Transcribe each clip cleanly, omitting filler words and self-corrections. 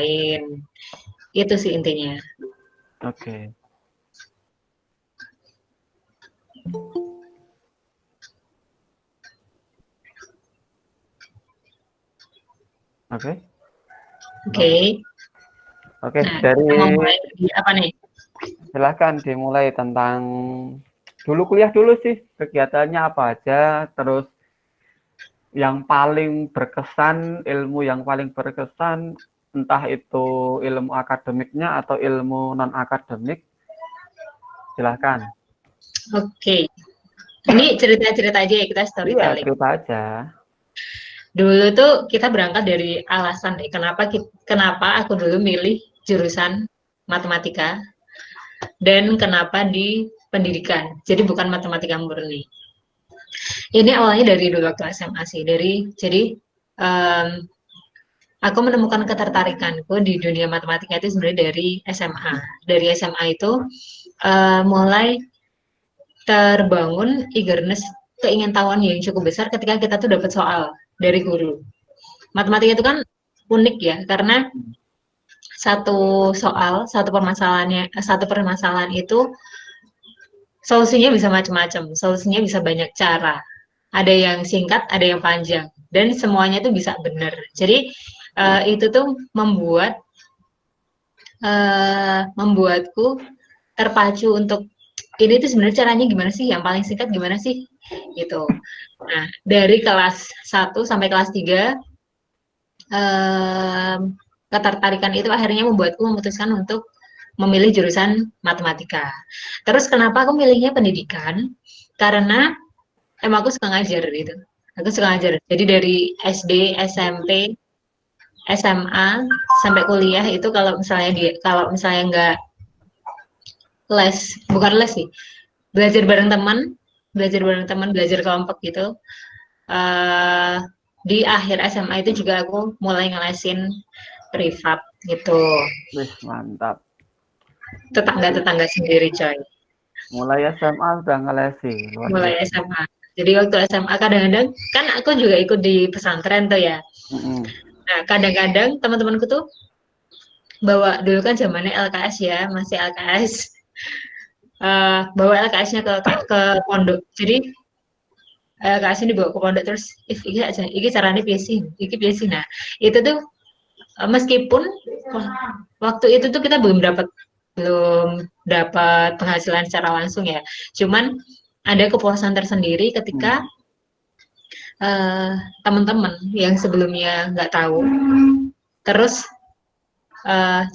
lain. Itu sih intinya. Oke. Oke. Oke. Oke, Nah, dari kita mau mulai dari apa nih? silahkan dimulai tentang dulu kuliah dulu sih, kegiatannya apa aja, terus yang paling berkesan, ilmu yang paling berkesan, entah itu ilmu akademiknya atau ilmu non-akademik, silahkan. Oke. Ini cerita-cerita aja ya, kita Iya, storytelling. cerita aja. Dulu tuh kita berangkat dari alasan deh, kenapa aku dulu milih jurusan matematika dan kenapa di pendidikan. Jadi bukan matematika murni. Ini awalnya dari dulu waktu SMA sih. Jadi em, aku menemukan ketertarikanku di dunia matematika itu sebenarnya dari SMA. Dari SMA itu mulai terbangun eagerness, keingintahuan yang cukup besar ketika kita tuh dapat soal dari guru. Matematika itu kan unik ya, karena satu permasalahan itu solusinya bisa macam-macam, solusinya bisa banyak cara. Ada yang singkat, ada yang panjang, dan semuanya tuh bisa benar. Jadi itu tuh membuatku terpacu untuk ini tuh sebenarnya caranya gimana sih? Yang paling singkat gimana sih? Gitu. Nah, dari kelas 1 sampai kelas 3 ketertarikan itu akhirnya membuatku memutuskan untuk memilih jurusan matematika. Terus kenapa aku milihnya pendidikan? Karena emang aku suka ngajar gitu. Aku suka ngajar. Jadi dari SD, SMP, SMA sampai kuliah itu kalau misalnya nggak les, bukan les sih, belajar bareng teman, belajar kelompok gitu. eh di akhir SMA itu juga aku mulai ngelesin privat gitu. Wih, mantap. Tetangga-tetangga sendiri coy. Mulai SMA udah ngelesi, luar Mulai biasa. SMA. Jadi waktu SMA kadang-kadang kan aku juga ikut di pesantren tuh ya. Mm-mm. Nah, kadang-kadang teman-temanku tuh bawa dulu kan zamannya LKS ya, masih LKS. Bawa LKS-nya ke pondok. Jadi LKS ini dibawa ke pondok terus iki caranya piye sih? Iki piye sih? Nah, itu tuh meskipun waktu itu tuh kita belum dapat penghasilan secara langsung ya. Cuman ada kepuasan tersendiri ketika uh, teman-teman yang sebelumnya nggak tahu terus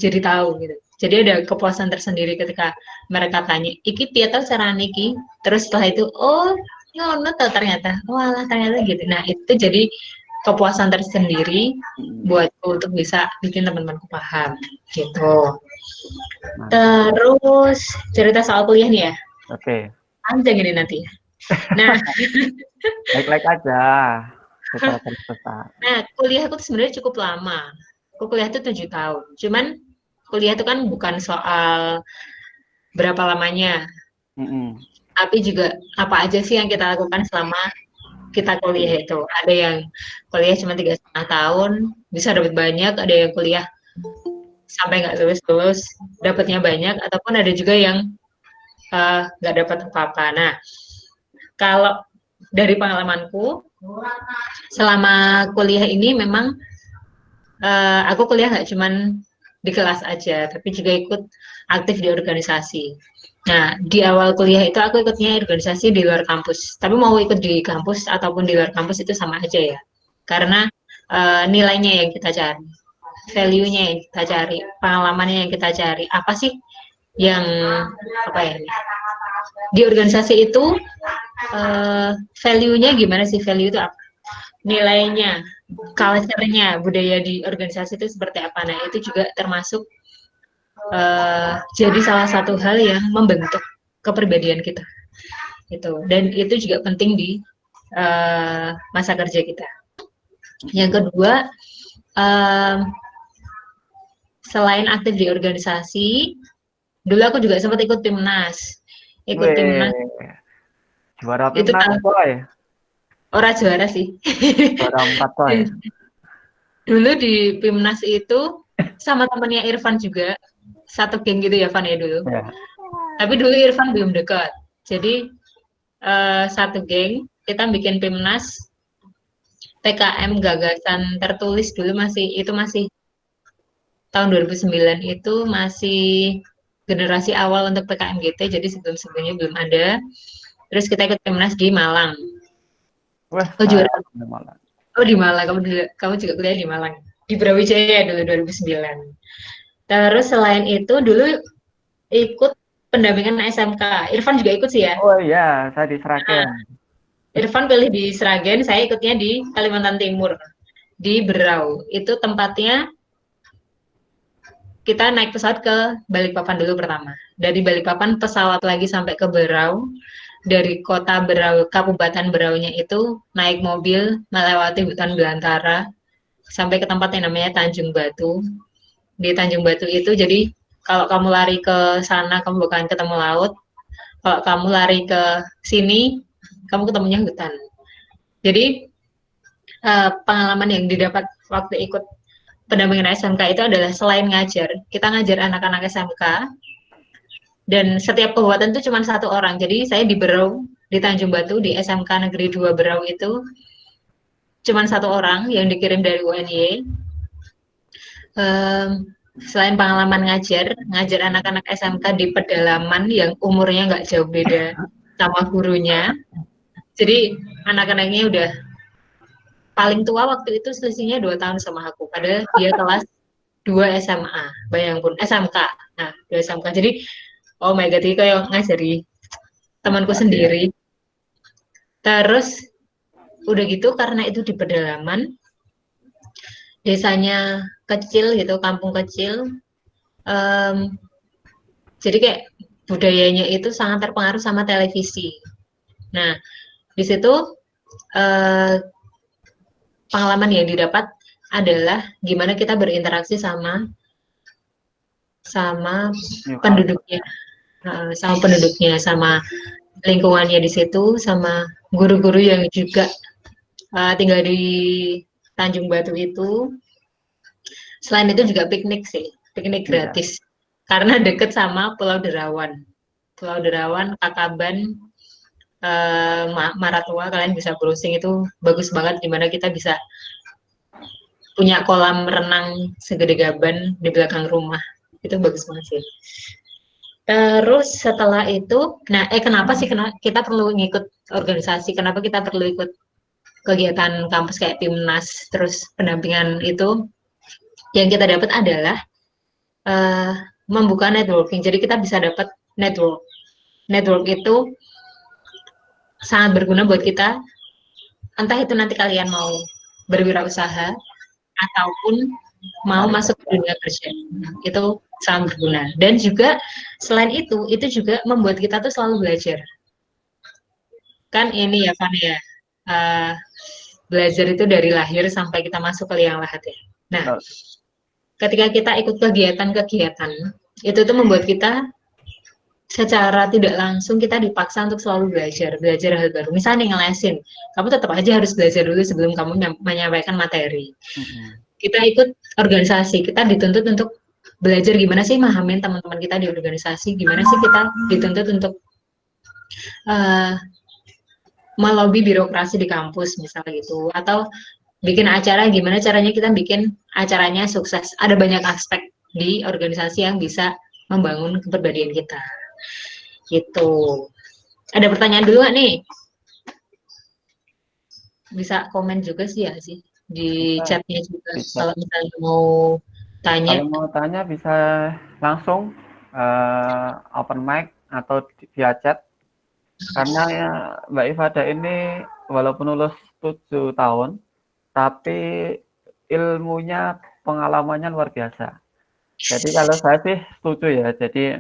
jadi tahu gitu. Jadi ada kepuasan tersendiri ketika mereka tanya, iki piye tau cara niki? Terus setelah itu, oh, ngono tau ternyata. Walah, ternyata gitu. Nah, itu jadi kepuasan tersendiri buatku untuk bisa bikin teman-temanku paham gitu. Mantap. Terus cerita soal kuliah nih ya. Oke, Panjang ini nanti. Nah, like aja. Secara garis besar. kuliah aku tuh sebenarnya cukup lama. Aku kuliah tuh 7 tahun. Cuman kuliah itu kan bukan soal berapa lamanya, Mm-mm. tapi juga apa aja sih yang kita lakukan selama kita kuliah itu. Ada yang kuliah cuma 3,5 tahun, bisa dapat banyak, ada yang kuliah sampai nggak lulus-lulus, dapatnya banyak, ataupun ada juga yang nggak dapat apa-apa. Nah, kalau dari pengalamanku, selama kuliah ini memang aku kuliah nggak cuman di kelas aja, tapi juga ikut aktif di organisasi. Nah, di awal kuliah itu aku ikutnya organisasi di luar kampus. Tapi mau ikut di kampus ataupun di luar kampus itu sama aja ya. Karena nilainya yang kita cari, value-nya yang kita cari, pengalamannya yang kita cari. Apa sih yang apa ya? Di organisasi itu value-nya gimana sih? Value itu apa? Nilainya, culture-nya, budaya di organisasi itu seperti apa. Nah, itu juga termasuk jadi salah satu hal yang membentuk kepribadian kita. Gitu. Dan itu juga penting di masa kerja kita. Yang kedua, selain aktif di organisasi, dulu aku juga sempat ikut timnas. Ikut timnas Weh, juara itu timnas coy. orang juara sih. Juara 4 coy. Dulu di Pimnas itu sama temennya Irfan juga, satu geng gitu ya, Van ya dulu. Ya. Tapi dulu Irfan belum dekat. Jadi satu geng kita bikin PIMNAS PKM gagasan tertulis dulu masih tahun 2009 itu masih generasi awal untuk PKMGT, jadi sebelum-sebelumnya belum ada. Terus kita ikut PIMNAS di Malang. Wah, Oh juara. saya malah. Oh di Malang, kamu juga kuliah di Malang. Di Brawijaya dulu 2009. Terus selain itu dulu ikut pendampingan SMK. Irfan juga ikut sih ya. Oh iya, saya di Nah, Sragen. Irfan pilih di Sragen, saya ikutnya di Kalimantan Timur, di Berau. Itu tempatnya kita naik pesawat ke Balikpapan dulu pertama. Dari Balikpapan pesawat lagi sampai ke Berau. Dari kota Berau, Kabupaten Beraunya itu naik mobil melewati hutan belantara sampai ke tempat yang namanya Tanjung Batu. Di Tanjung Batu itu jadi kalau kamu lari ke sana kamu bakalan ketemu laut. Kalau kamu lari ke sini kamu ketemunya hutan. Jadi pengalaman yang didapat waktu ikut pendampingan SMK itu adalah selain ngajar, kita ngajar anak-anak SMK dan setiap kabupaten itu cuma satu orang. Jadi saya di Berau, di Tanjung Batu, di SMK Negeri 2 Berau itu cuma satu orang yang dikirim dari UNY. Selain pengalaman ngajar anak-anak SMK di pedalaman yang umurnya nggak jauh beda sama gurunya. Jadi anak-anaknya udah paling tua waktu itu selisihnya 2 tahun sama aku. Padahal dia kelas 2 SMA, bayang pun SMK. Nah, 2 SMK. Jadi, oh my God, ini kayak ngajari temanku Hebat ya. sendiri. Terus, udah gitu karena itu di pedalaman, desanya kecil gitu, kampung kecil. em, jadi kayak budayanya itu sangat terpengaruh sama televisi. Nah, di situ eh, pengalaman yang didapat adalah gimana kita berinteraksi sama sama New culture. penduduknya, sama penduduknya, sama lingkungannya di situ, sama guru-guru yang juga tinggal di Tanjung Batu itu. Selain itu juga piknik sih, piknik Iya. gratis. Karena deket sama Pulau Derawan. Pulau Derawan, Kakaban, Maratua, kalian bisa browsing itu bagus banget, dimana kita bisa punya kolam renang segede gaban di belakang rumah. Itu bagus banget sih. Terus setelah itu, nah kenapa sih kita perlu ngikut organisasi? Kenapa kita perlu ikut kegiatan kampus kayak Timnas, terus pendampingan itu? Yang kita dapat adalah eh, membuka networking. Jadi kita bisa dapat network. Network itu sangat berguna buat kita. Entah itu nanti kalian mau berwirausaha ataupun mau Cari masuk ke kerja. dunia kerja. Nah, itu sangat berguna. Dan juga selain itu juga membuat kita tuh selalu belajar. Kan ini ya kan ya, uh, belajar itu dari lahir sampai kita masuk ke liang lahat ya. Nah, Betul. ketika kita ikut kegiatan-kegiatan, itu tuh membuat kita secara tidak langsung kita dipaksa untuk selalu belajar hal baru. Misalnya ngelesin, kamu tetap aja harus belajar dulu sebelum kamu menyampaikan materi. Mm-mm. Kita ikut organisasi, kita dituntut untuk belajar gimana sih mahamin teman-teman kita di organisasi, gimana sih kita dituntut untuk uh, melobi birokrasi di kampus misalnya gitu, atau bikin acara gimana caranya kita bikin acaranya sukses. Ada banyak aspek di organisasi yang bisa membangun kepribadian kita. Gitu. Ada pertanyaan dulu nggak nih? Bisa komen juga sih ya sih di Bisa chatnya juga di chat. kalau misalnya mau tanya. Kalau mau tanya bisa langsung open mic atau via chat. Karena ya, Mbak Ifada ini walaupun lulus 7 tahun, tapi ilmunya, pengalamannya luar biasa. Jadi kalau saya sih setuju ya. Jadi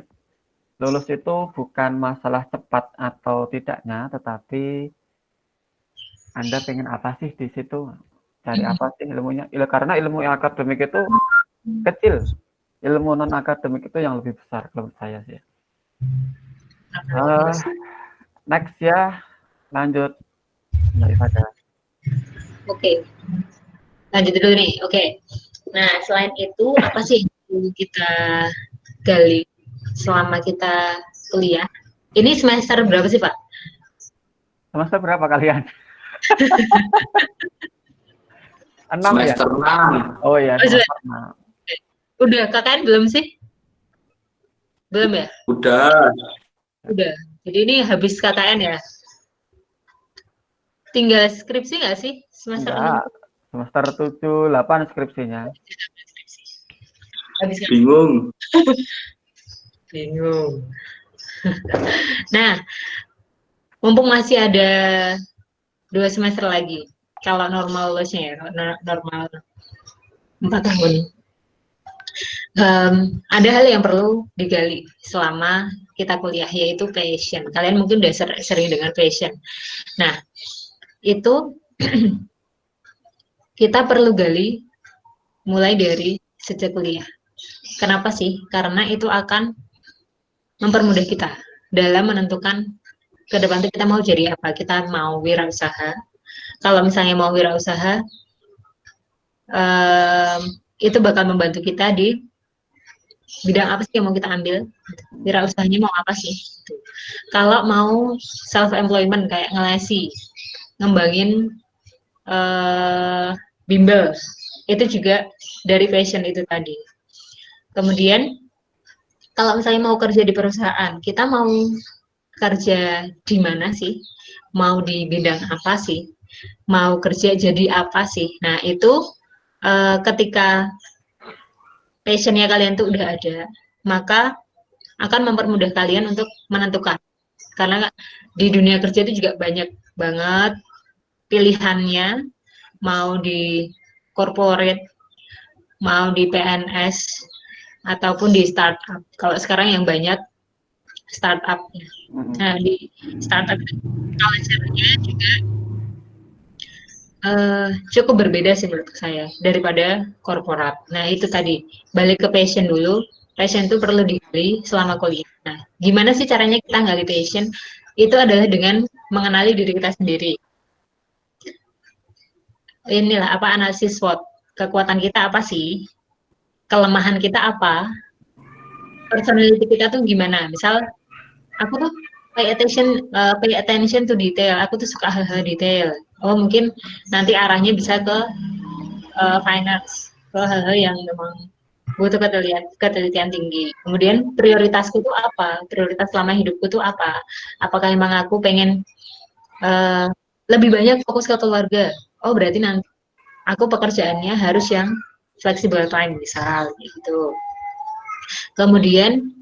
lulus itu bukan masalah cepat atau tidaknya, tetapi Anda pengen apa sih di situ? Cari apa sih ilmunya? Karena ilmu yang akademik itu kecil. Ilmu non akademik itu yang lebih besar kalau menurut saya sih. Uh, next ya, lanjut Mbak Ifada. Oke, lanjut dulu nih. Oke. Nah, selain itu apa sih yang perlu kita gali selama kita kuliah? Ini semester berapa sih, Pak? Semester berapa kalian? 6 ya? Semester 6. Oh ya, Oh, semester 6. udah KKN belum sih? Belum ya? Udah. Udah. Jadi ini habis KKN ya? Tinggal skripsi nggak sih semester 6? Enggak. Semester 7, 8 skripsinya. Habis KKN. Bingung. Bingung. Nah, mumpung masih ada 2 semester lagi. Kalau normal lulusnya ya, normal 4 tahun. Ada hal yang perlu digali selama kita kuliah, yaitu passion. Kalian mungkin udah sering dengar passion. Nah, itu kita perlu gali mulai dari sejak kuliah. Kenapa sih? Karena itu akan mempermudah kita dalam menentukan ke depan itu kita mau jadi apa. Kita mau wirausaha. Kalau misalnya mau wirausaha, itu bakal membantu kita di bidang apa sih yang mau kita ambil, wirausahanya mau apa sih. Kalau mau self employment kayak ngelesi, ngembangin bimbel, itu juga dari passion itu tadi. Kemudian kalau misalnya mau kerja di perusahaan, kita mau kerja di mana sih, mau di bidang apa sih, mau kerja jadi apa sih. Nah itu ketika passionnya kalian tuh udah ada, maka akan mempermudah kalian untuk menentukan. Karena di dunia kerja itu juga banyak banget pilihannya, mau di corporate, mau di PNS, ataupun di startup. Kalau sekarang yang banyak startup. Nah, di startup culture-nya juga cukup berbeda sih menurut saya daripada korporat. Nah, itu tadi, balik ke passion dulu. Passion itu perlu digali selama kuliah. Nah, gimana sih caranya kita ngali passion? Itu adalah dengan mengenali diri kita sendiri. Inilah apa analisis SWOT. Kekuatan kita apa sih? Kelemahan kita apa? Personality kita tuh gimana? Misal aku tuh pay attention to detail. Aku tuh suka hal-hal detail. Oh, mungkin nanti arahnya bisa ke finance, ke hal-hal yang memang butuh ketelitian tinggi. Kemudian prioritasku tuh apa? Prioritas selama hidupku tuh apa? Apakah emang aku pengen uh, lebih banyak fokus ke keluarga? Oh, berarti nanti aku pekerjaannya harus yang flexible time misal gitu. Kemudian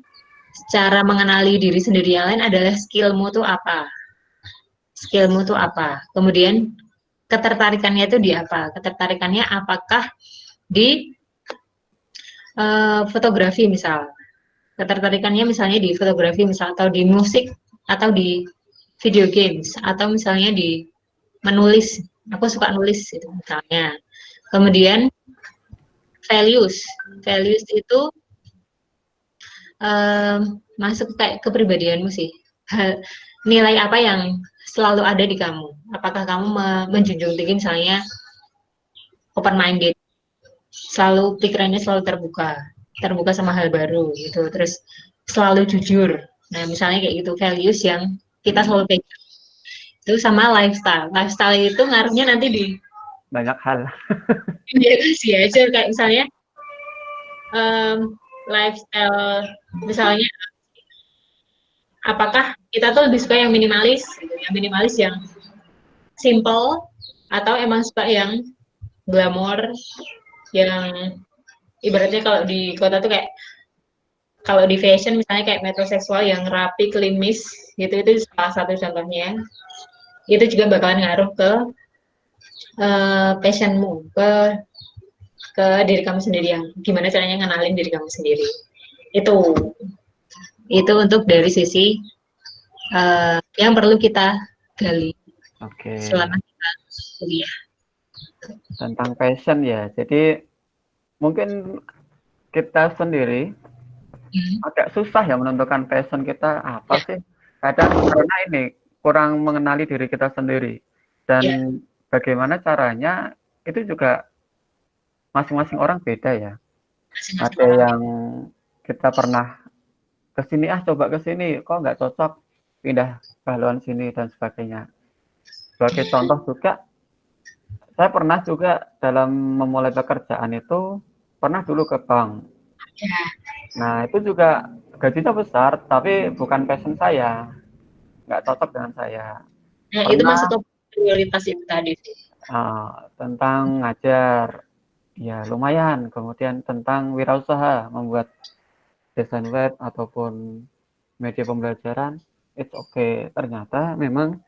cara mengenali diri sendiri yang lain adalah skillmu tuh apa? Skillmu tuh apa? Kemudian ketertarikannya itu di apa? Ketertarikannya apakah di fotografi misal? Ketertarikannya misalnya di fotografi misal atau di musik atau di video games atau misalnya di menulis. Aku suka nulis itu misalnya. Kemudian values. Values itu masuk kayak kepribadianmu sih. Nilai apa yang selalu ada di kamu? Apakah kamu menjunjung tinggi misalnya open minded, selalu pikirannya selalu terbuka, terbuka sama hal baru gitu. Terus selalu jujur. Nah, misalnya kayak gitu values yang kita selalu pegang. Itu sama lifestyle. Lifestyle itu ngaruhnya nanti di Banyak hal. dia kasih aja kayak misalnya lifestyle misalnya apakah kita tuh lebih suka yang minimalis gitu, yang minimalis yang simple atau emang suka yang glamor yang ibaratnya kalau di kota tuh kayak kalau di fashion misalnya kayak metroseksual yang rapi, klimis gitu itu salah satu contohnya. Itu juga bakalan ngaruh ke passionmu, ke diri kamu sendiri yang gimana caranya ngenalin diri kamu sendiri. Itu itu untuk dari sisi yang perlu kita gali selama kita kuliah. Tentang passion ya. Jadi mungkin kita sendiri agak susah ya menentukan passion kita apa sih. Kadang karena ini kurang mengenali diri kita sendiri dan bagaimana caranya itu juga masing-masing orang beda ya. masing-masing Ada orang yang kita pernah ke sini, coba ke sini, kok nggak cocok, pindah ke haluan sini dan sebagainya. Sebagai contoh juga, saya pernah juga dalam memulai pekerjaan itu pernah dulu ke bank. beda. Nah, itu juga gajinya besar, tapi bukan passion saya, nggak cocok dengan saya. Nah, itu Pernah masuk ke prioritas itu tadi sih. tentang ngajar, ya lumayan. Kemudian tentang wirausaha, membuat desain web ataupun media pembelajaran, it's okay. Ternyata memang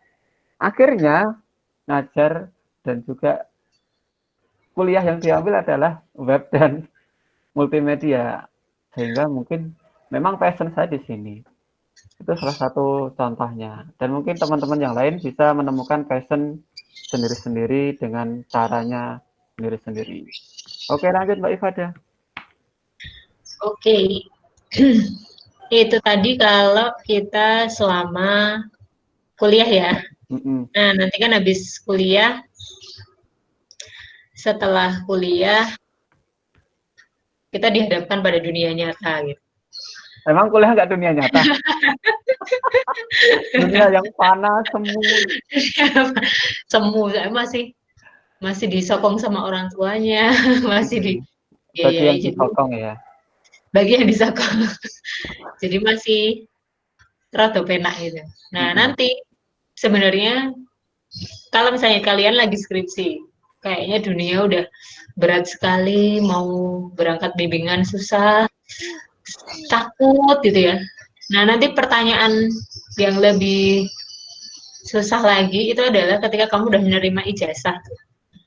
akhirnya ngajar dan juga kuliah yang diambil adalah web dan multimedia. Sehingga mungkin memang passion saya di sini. Itu salah satu contohnya. Dan mungkin teman-teman yang lain bisa menemukan passion sendiri-sendiri dengan caranya sendiri-sendiri. Oke, lanjut Mbak Ifada. Oke. Itu tadi kalau kita selama kuliah ya. Nah, nanti kan habis kuliah, setelah kuliah kita dihadapkan pada dunia nyata gitu. Emang kuliah nggak dunia nyata? Dunia yang panas, semu. Semu, saya masih disokong sama orang tuanya, masih Bagi dibiayai, yang jadi disokong ya. bagi yang disokong. Jadi masih rada penak gitu. Nah, nanti sebenarnya kalau misalnya kalian lagi skripsi, kayaknya dunia udah berat sekali, mau berangkat bimbingan susah, takut gitu ya. Nah, nanti pertanyaan yang lebih susah lagi itu adalah ketika kamu udah menerima ijazah.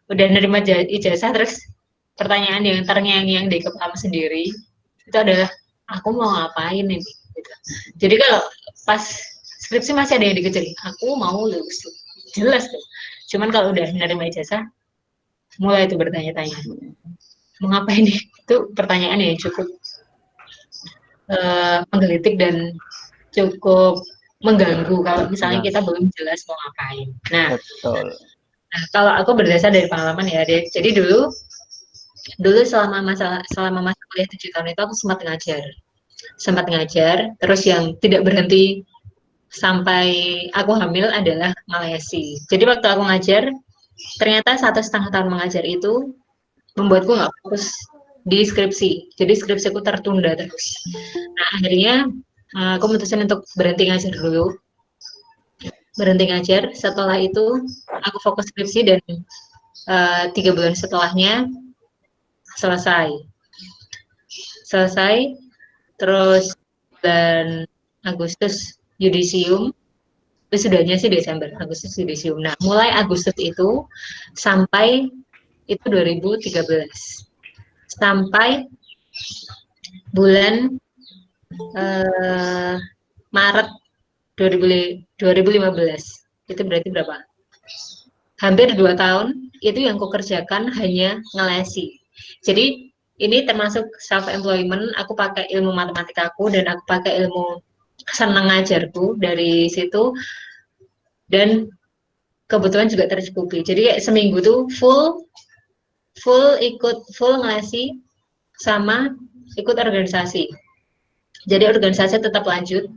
Udah menerima ijazah, terus pertanyaan yang terngiang-ngiang di kepala sendiri itu adalah aku mau ngapain nih gitu. Jadi kalau pas skripsi masih ada yang dikejar, aku mau lulus, jelas tuh. Cuman kalau udah menerima ijazah, mulai itu bertanya-tanya, mau ngapain nih? Itu pertanyaan yang cukup menggelitik dan cukup mengganggu kalau misalnya Ya, kita belum jelas mau ngapain. Nah, betul. kalau aku berdasar dari pengalaman ya, jadi dulu selama masa kuliah 7 tahun itu aku sempat ngajar, terus yang tidak berhenti sampai aku hamil adalah Malaysia. Jadi waktu aku ngajar, ternyata 1,5 tahun mengajar itu membuatku nggak fokus di skripsi. Jadi skripsiku tertunda terus. Nah, akhirnya aku memutuskan untuk berhenti ngajar dulu. Berhenti ngajar. Setelah itu aku fokus skripsi dan 3 bulan setelahnya selesai. Selesai. Terus bulan Agustus yudisium. Wisudanya sih Desember, Agustus yudisium. Nah, mulai Agustus itu sampai itu 2013. Sampai bulan Maret 2015. Itu berarti berapa? Hampir 2 tahun itu yang kukerjakan hanya ngelesi. Jadi ini termasuk self employment. Aku pakai ilmu matematikaku dan aku pakai ilmu senang ngajarku dari situ, dan kebetulan juga tercukupi. Jadi kayak seminggu tuh full ngelesi sama ikut organisasi. Jadi organisasi tetap lanjut,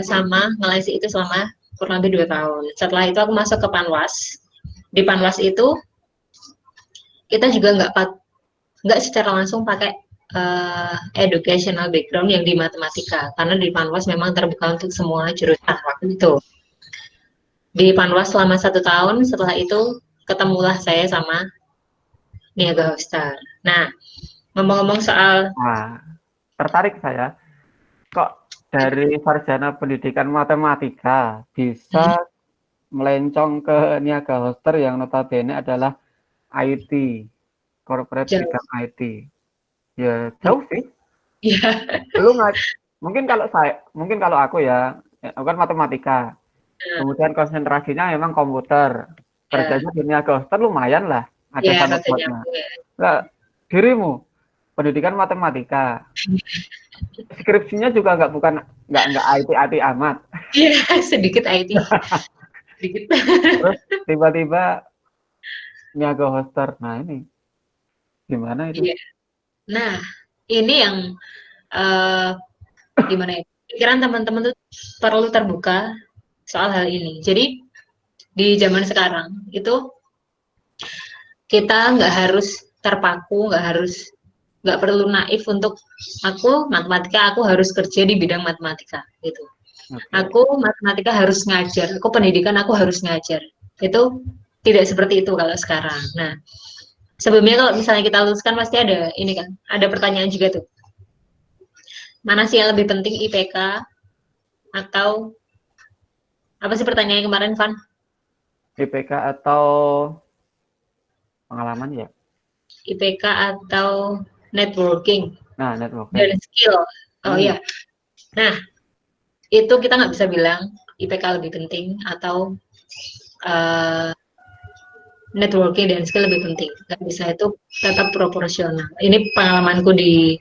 sama ngelesi itu selama kurang lebih 2 tahun. Setelah itu aku masuk ke Panwas. Di Panwas itu kita juga nggak secara langsung pakai educational background yang di matematika, karena di Panwas memang terbuka untuk semua jurusan waktu itu. Di Panwas selama 1 tahun, setelah itu ketemulah saya sama Niaga Hostar. Nah, ngomong-ngomong soal Tertarik saya. Kok dari sarjana pendidikan matematika bisa melencong ke Niaga Hoster yang notabene adalah IT, corporate bidang IT. Ya jauh sih. Iya. Lu nggak, mungkin kalau aku ya, aku kan matematika. Kemudian konsentrasinya memang komputer. Kerjanya di Niaga Hoster lumayan lah, ada Ya, sangkut katanya. pautnya. Nah, dirimu pendidikan matematika, skripsinya juga nggak IT amat. Iya, sedikit IT. Sedikit. Terus tiba-tiba Niaga Hoster. Nah ini Gimana itu? Iya. Nah, ini yang eh, gimana ya? Pikiran teman-teman tuh perlu terbuka soal hal ini. Jadi di zaman sekarang itu kita nggak harus terpaku, nggak perlu naif untuk aku matematika, aku harus kerja di bidang matematika gitu. Oke. Aku matematika harus ngajar, aku pendidikan aku harus ngajar. Itu tidak seperti itu kalau sekarang. Nah, sebelumnya kalau misalnya kita luluskan pasti ada ini kan, ada pertanyaan juga tuh. Mana sih yang lebih penting IPK atau apa sih pertanyaannya kemarin, Van? IPK atau pengalaman ya? IPK atau networking Nah, dan networking. skill. Oh Hmm. ya. Nah, itu kita nggak bisa bilang IPK lebih penting atau uh, networking dan skill lebih penting. Nggak bisa, itu tetap proporsional. Ini pengalamanku di,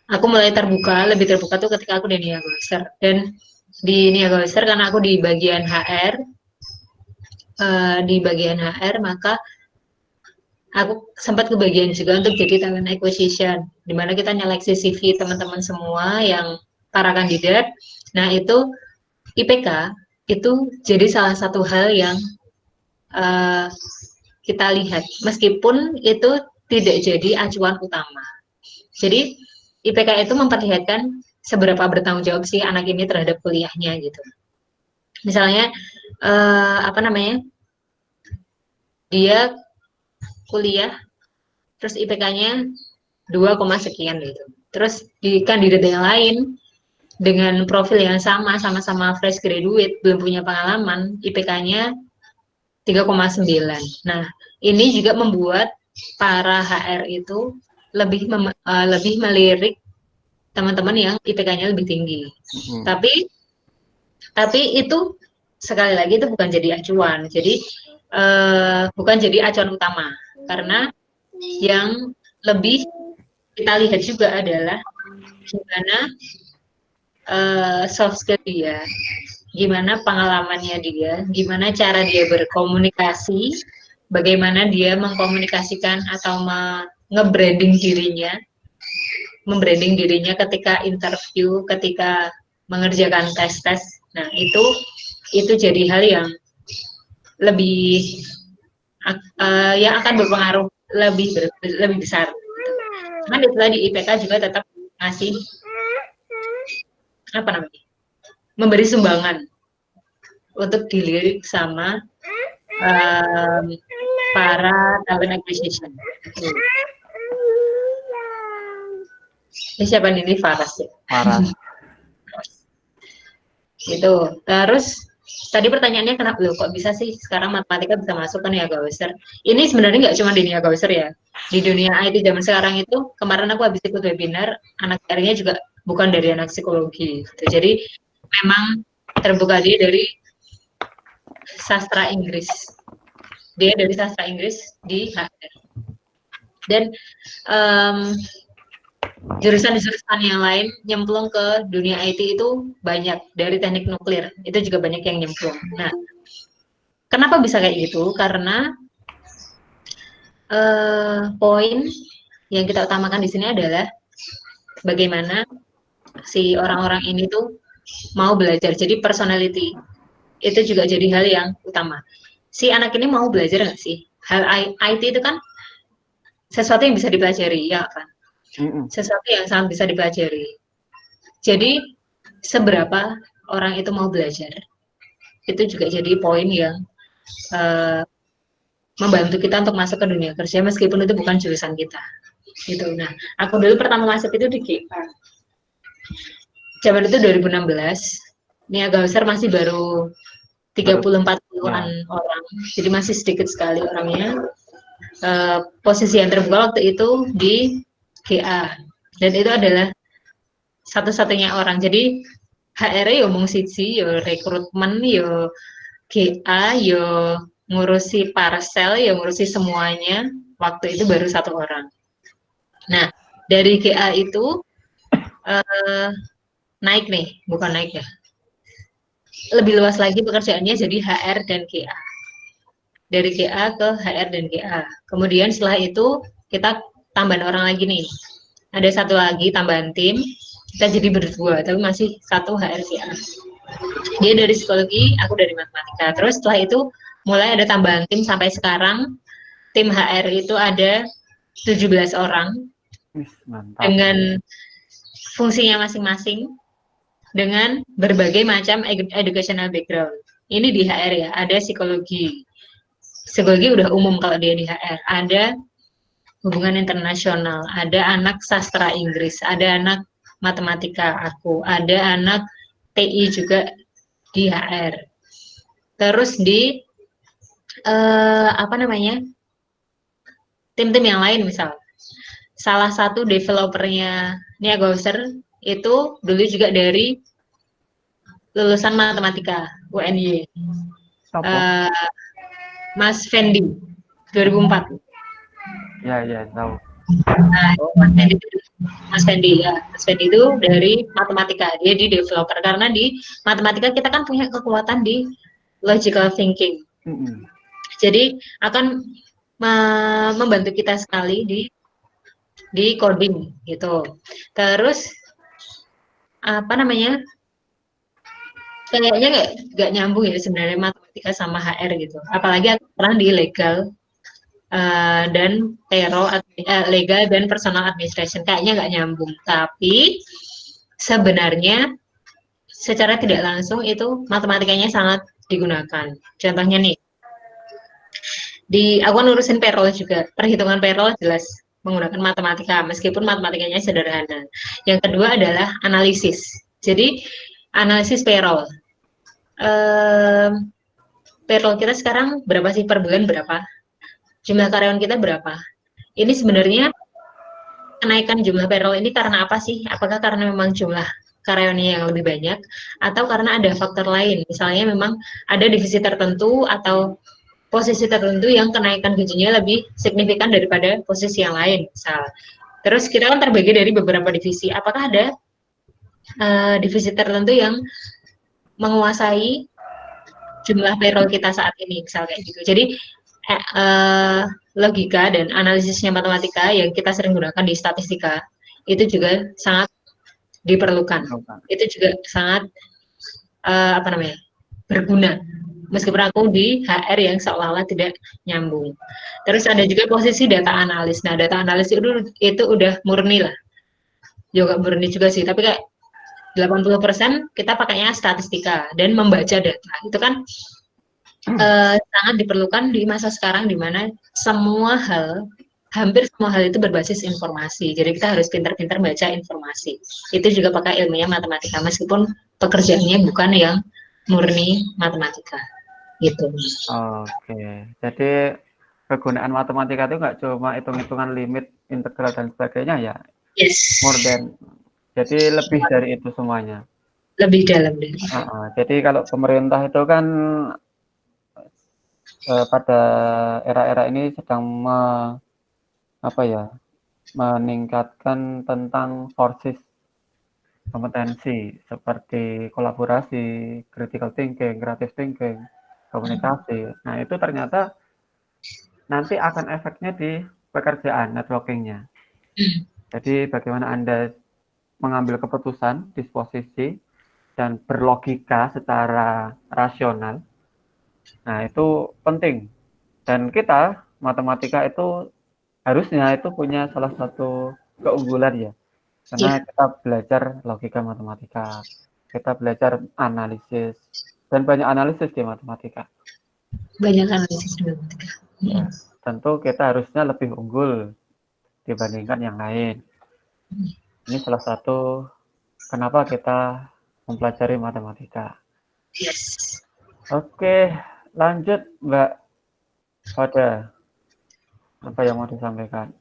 aku mulai terbuka, lebih terbuka tuh ketika aku di Niagoser. Dan di Niagoser karena aku di bagian HR, maka aku sempat kebagian juga untuk jadi talent acquisition, di mana kita nyeleksi CV teman-teman semua yang para kandidat. Nah, itu IPK itu jadi salah satu hal yang uh, kita lihat, meskipun itu tidak jadi acuan utama. Jadi IPK itu memperlihatkan seberapa bertanggung jawab si anak ini terhadap kuliahnya gitu. Misalnya apa namanya, dia kuliah terus IPK-nya 2, sekian gitu. Terus di kandidat yang lain dengan profil yang sama-sama fresh graduate, belum punya pengalaman, IPK-nya 3,9. Nah, ini juga membuat para HR itu lebih melirik teman-teman yang IPK-nya lebih tinggi. Hmm. Tapi itu sekali lagi itu bukan jadi acuan. Jadi bukan jadi acuan utama, karena yang lebih kita lihat juga adalah gimana soft skill dia, gimana pengalamannya dia, gimana cara dia berkomunikasi, bagaimana dia mengkomunikasikan atau nge-branding dirinya, membranding dirinya ketika interview, ketika mengerjakan tes-tes. Nah, itu jadi hal yang lebih yang akan berpengaruh lebih besar. Cuman itu tadi IPK juga tetap ngasih apa namanya, memberi sumbangan untuk dilirik sama um, para talent acquisition. Ini siapa ini Faras ya? Parah. Gitu. Terus tadi pertanyaannya kenapa loh kok bisa sih sekarang matematika bisa masuk ke Niaga Western? Ini sebenarnya nggak cuma di Niaga Western ya. Di dunia IT zaman sekarang itu, kemarin aku habis ikut webinar, anak PR-nya juga bukan dari anak psikologi. Gitu. Jadi memang terbuka dia dari sastra Inggris. Dia dari sastra Inggris di HR. Dan jurusan-jurusan yang lain nyemplung ke dunia IT itu banyak, dari teknik nuklir itu juga banyak yang nyemplung. Nah, kenapa bisa kayak gitu? Karena poin yang kita utamakan di sini adalah bagaimana si orang-orang ini tuh mau belajar. Jadi personality itu juga jadi hal yang utama. Si anak ini mau belajar nggak sih? Hal IT itu kan sesuatu yang bisa dipelajari, ya kan? Mm-mm. Sesuatu yang sangat bisa dipelajari. Jadi seberapa orang itu mau belajar, itu juga jadi poin yang uh, membantu kita untuk masuk ke dunia kerja meskipun itu bukan jurusan kita gitu. Nah, aku dulu pertama masuk itu di GIPA, zaman itu 2016, Niaga Besar masih baru Baru 30-40-an ya. orang, jadi masih sedikit sekali orangnya. Posisi yang terbuka waktu itu di GA, dan itu adalah satu-satunya orang. Jadi HR yo mung siji, yo rekrutmen, yo GA, yo ngurusi parcel, yo ngurusi semuanya. Waktu itu baru satu orang. Nah, dari GA itu eh, naik nih, bukan naik ya. Lebih luas lagi pekerjaannya jadi HR dan GA. Dari GA ke HR dan GA. Kemudian setelah itu kita tambahan orang lagi nih. Ada satu lagi tambahan tim, kita jadi berdua, tapi masih satu HRCA. Dia dari psikologi, aku dari matematika. Terus setelah itu mulai ada tambahan tim sampai sekarang. Tim HR itu ada 17 orang Mantap. dengan fungsinya masing-masing dengan berbagai macam educational background. Ini di HR ya, ada psikologi. Psikologi udah umum kalau dia di HR. Ada hubungan internasional, ada anak sastra Inggris, ada anak matematika aku, ada anak TI juga di HR. Terus di apa namanya, tim-tim yang lain misal, salah satu developernya Nia Gouser itu dulu juga dari lulusan matematika UNY. Mas Fendi 2004. Ya, tahu. Nah, Mas Fendi ya, Mas Fendi itu dari matematika, dia di developer karena di matematika kita kan punya kekuatan di logical thinking. Jadi akan membantu kita sekali di coding gitu. Terus apa namanya? Kayaknya nggak nyambung ya sebenarnya matematika sama HR gitu. Apalagi aku pernah di legal dan legal dan personal administration, kayaknya nggak nyambung. Tapi sebenarnya secara tidak langsung itu matematikanya sangat digunakan. Contohnya nih, aku nurusin payroll juga, perhitungan payroll jelas menggunakan matematika, meskipun matematikanya sederhana. Yang kedua adalah analisis. Jadi analisis payroll. Payroll kita sekarang berapa sih per bulan, berapa? Jumlah karyawan kita berapa? Ini sebenarnya kenaikan jumlah payroll ini karena apa sih? Apakah karena memang jumlah karyawannya yang lebih banyak, atau karena ada faktor lain? Misalnya memang ada divisi tertentu atau posisi tertentu yang kenaikan gajinya lebih signifikan daripada posisi yang lain, misal. Terus kita kan terbagi dari beberapa divisi. Apakah ada divisi tertentu yang menguasai jumlah payroll kita saat ini, misal kayak gitu. Jadi logika dan analisisnya matematika yang kita sering gunakan di statistika itu juga sangat diperlukan. Itu juga sangat apa namanya, berguna. Meskipun aku di HR yang seolah-olah tidak nyambung. Terus ada juga posisi data analis. Nah, data analis itu udah murni lah. Juga murni juga sih, tapi kayak 80% kita pakainya statistika dan membaca data. Itu kan sangat diperlukan di masa sekarang di mana hampir semua hal itu berbasis informasi. Jadi kita harus pintar-pintar baca informasi. Itu juga pakai ilmunya matematika, meskipun pekerjaannya bukan yang murni matematika. Gitu. Oke, jadi kegunaan matematika itu nggak cuma hitung-hitungan limit, integral dan sebagainya ya. Yes. Jadi lebih dari itu semuanya. Lebih dalam dari itu. Jadi kalau pemerintah itu kan pada era-era ini sedang meningkatkan tentang forces kompetensi seperti kolaborasi, critical thinking, creative thinking, komunikasi. Nah, itu ternyata nanti akan efeknya di pekerjaan networking-nya. Jadi bagaimana Anda mengambil keputusan, disposisi, dan berlogika secara rasional. Nah, itu penting. Dan kita, matematika itu harusnya itu punya salah satu keunggulan ya. Karena kita belajar logika matematika, kita belajar analisis, dan banyak analisis di matematika. Banyak analisis di matematika. Ya, tentu kita harusnya lebih unggul dibandingkan yang lain. Ini salah satu kenapa kita mempelajari matematika. Yes. Oke, lanjut Mbak Fada. Apa yang mau disampaikan?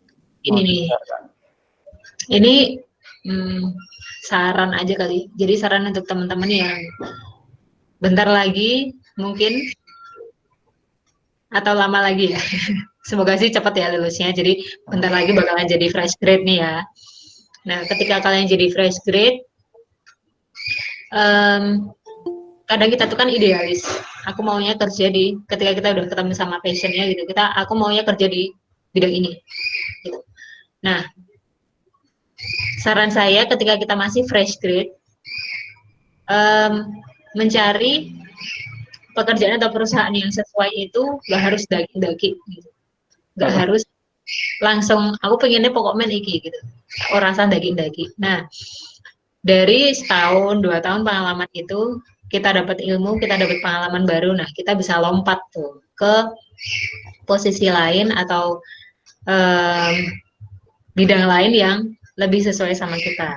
Ini saran aja kali. Jadi saran untuk teman-teman yang bentar lagi mungkin atau lama lagi ya. Semoga sih cepat ya lulusnya. Jadi bentar lagi bakalan jadi fresh grade nih ya. Nah, ketika kalian jadi fresh grade, kadang kita tuh kan idealis. Aku maunya kerja ketika kita udah ketemu sama passionnya gitu. Aku maunya kerja di bidang ini. Gitu. Nah, saran saya ketika kita masih fresh grade, mencari pekerjaan atau perusahaan yang sesuai itu nggak harus daki-daki, gitu. Nggak harus langsung aku pengennya pokoknya iki gitu, orang rasa daging-daging. Nah, dari setahun 2 tahun pengalaman itu kita dapat ilmu, kita dapat pengalaman baru. Nah, kita bisa lompat tuh ke posisi lain atau um, bidang lain yang lebih sesuai sama kita.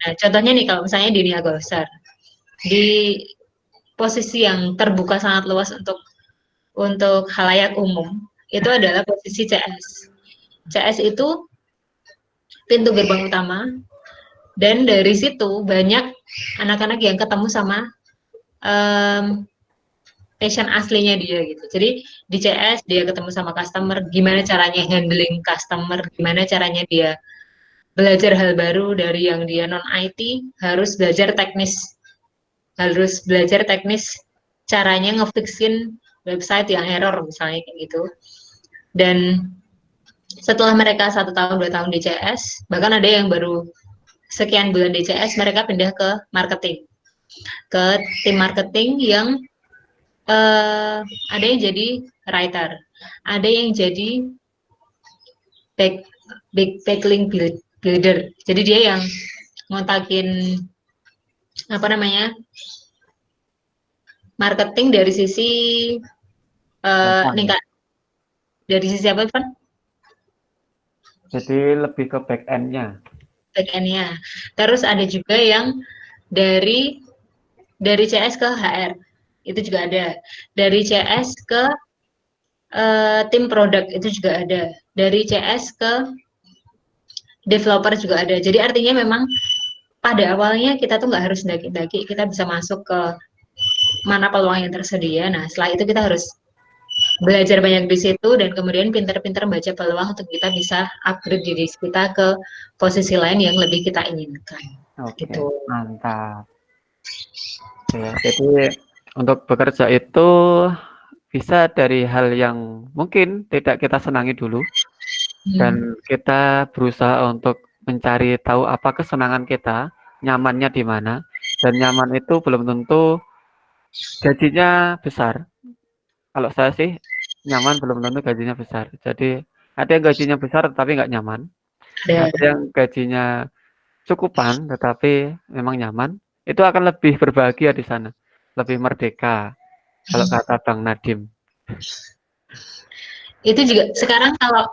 Nah, contohnya nih kalau misalnya di Niaga Besar, di posisi yang terbuka sangat luas untuk halayak umum, itu adalah posisi CS. CS itu pintu gerbang utama, dan dari situ banyak anak-anak yang ketemu sama um, passion aslinya dia gitu. Jadi di CS dia ketemu sama customer, gimana caranya handling customer, gimana caranya dia belajar hal baru dari yang dia non IT, harus belajar teknis caranya ngefixin website yang error misalnya kayak gitu. Dan setelah mereka 1 tahun 2 tahun di CS, bahkan ada yang baru sekian bulan di CS, mereka pindah ke marketing, ke tim marketing yang ada yang jadi writer, ada yang jadi back, backlink builder. Jadi dia yang ngontakin apa namanya marketing dari sisi Datang. ningkat, dari sisi apa Ivan? Jadi lebih ke back end-nya. Back end-nya. Terus ada juga yang dari CS ke HR, itu juga ada. Dari CS ke tim produk itu juga ada. Dari CS ke developer juga ada. Jadi artinya memang pada awalnya kita tuh nggak harus daki-daki, kita bisa masuk ke mana peluang yang tersedia. Nah, setelah itu kita harus belajar banyak di situ dan kemudian pintar-pintar baca peluang untuk kita bisa upgrade diri kita ke posisi lain yang lebih kita inginkan. Oke, Gitu. mantap. Ya, jadi untuk bekerja itu bisa dari hal yang mungkin tidak kita senangi dulu, dan kita berusaha untuk mencari tahu apa kesenangan kita, nyamannya di mana, dan nyaman itu belum tentu gajinya besar. Kalau saya sih nyaman belum tentu gajinya besar. Jadi ada yang gajinya besar tetapi nggak nyaman, Dan ada yang gajinya cukupan tetapi memang nyaman. Itu akan lebih berbahagia di sana, lebih merdeka. Kalau kata Bang Nadim. itu juga sekarang kalau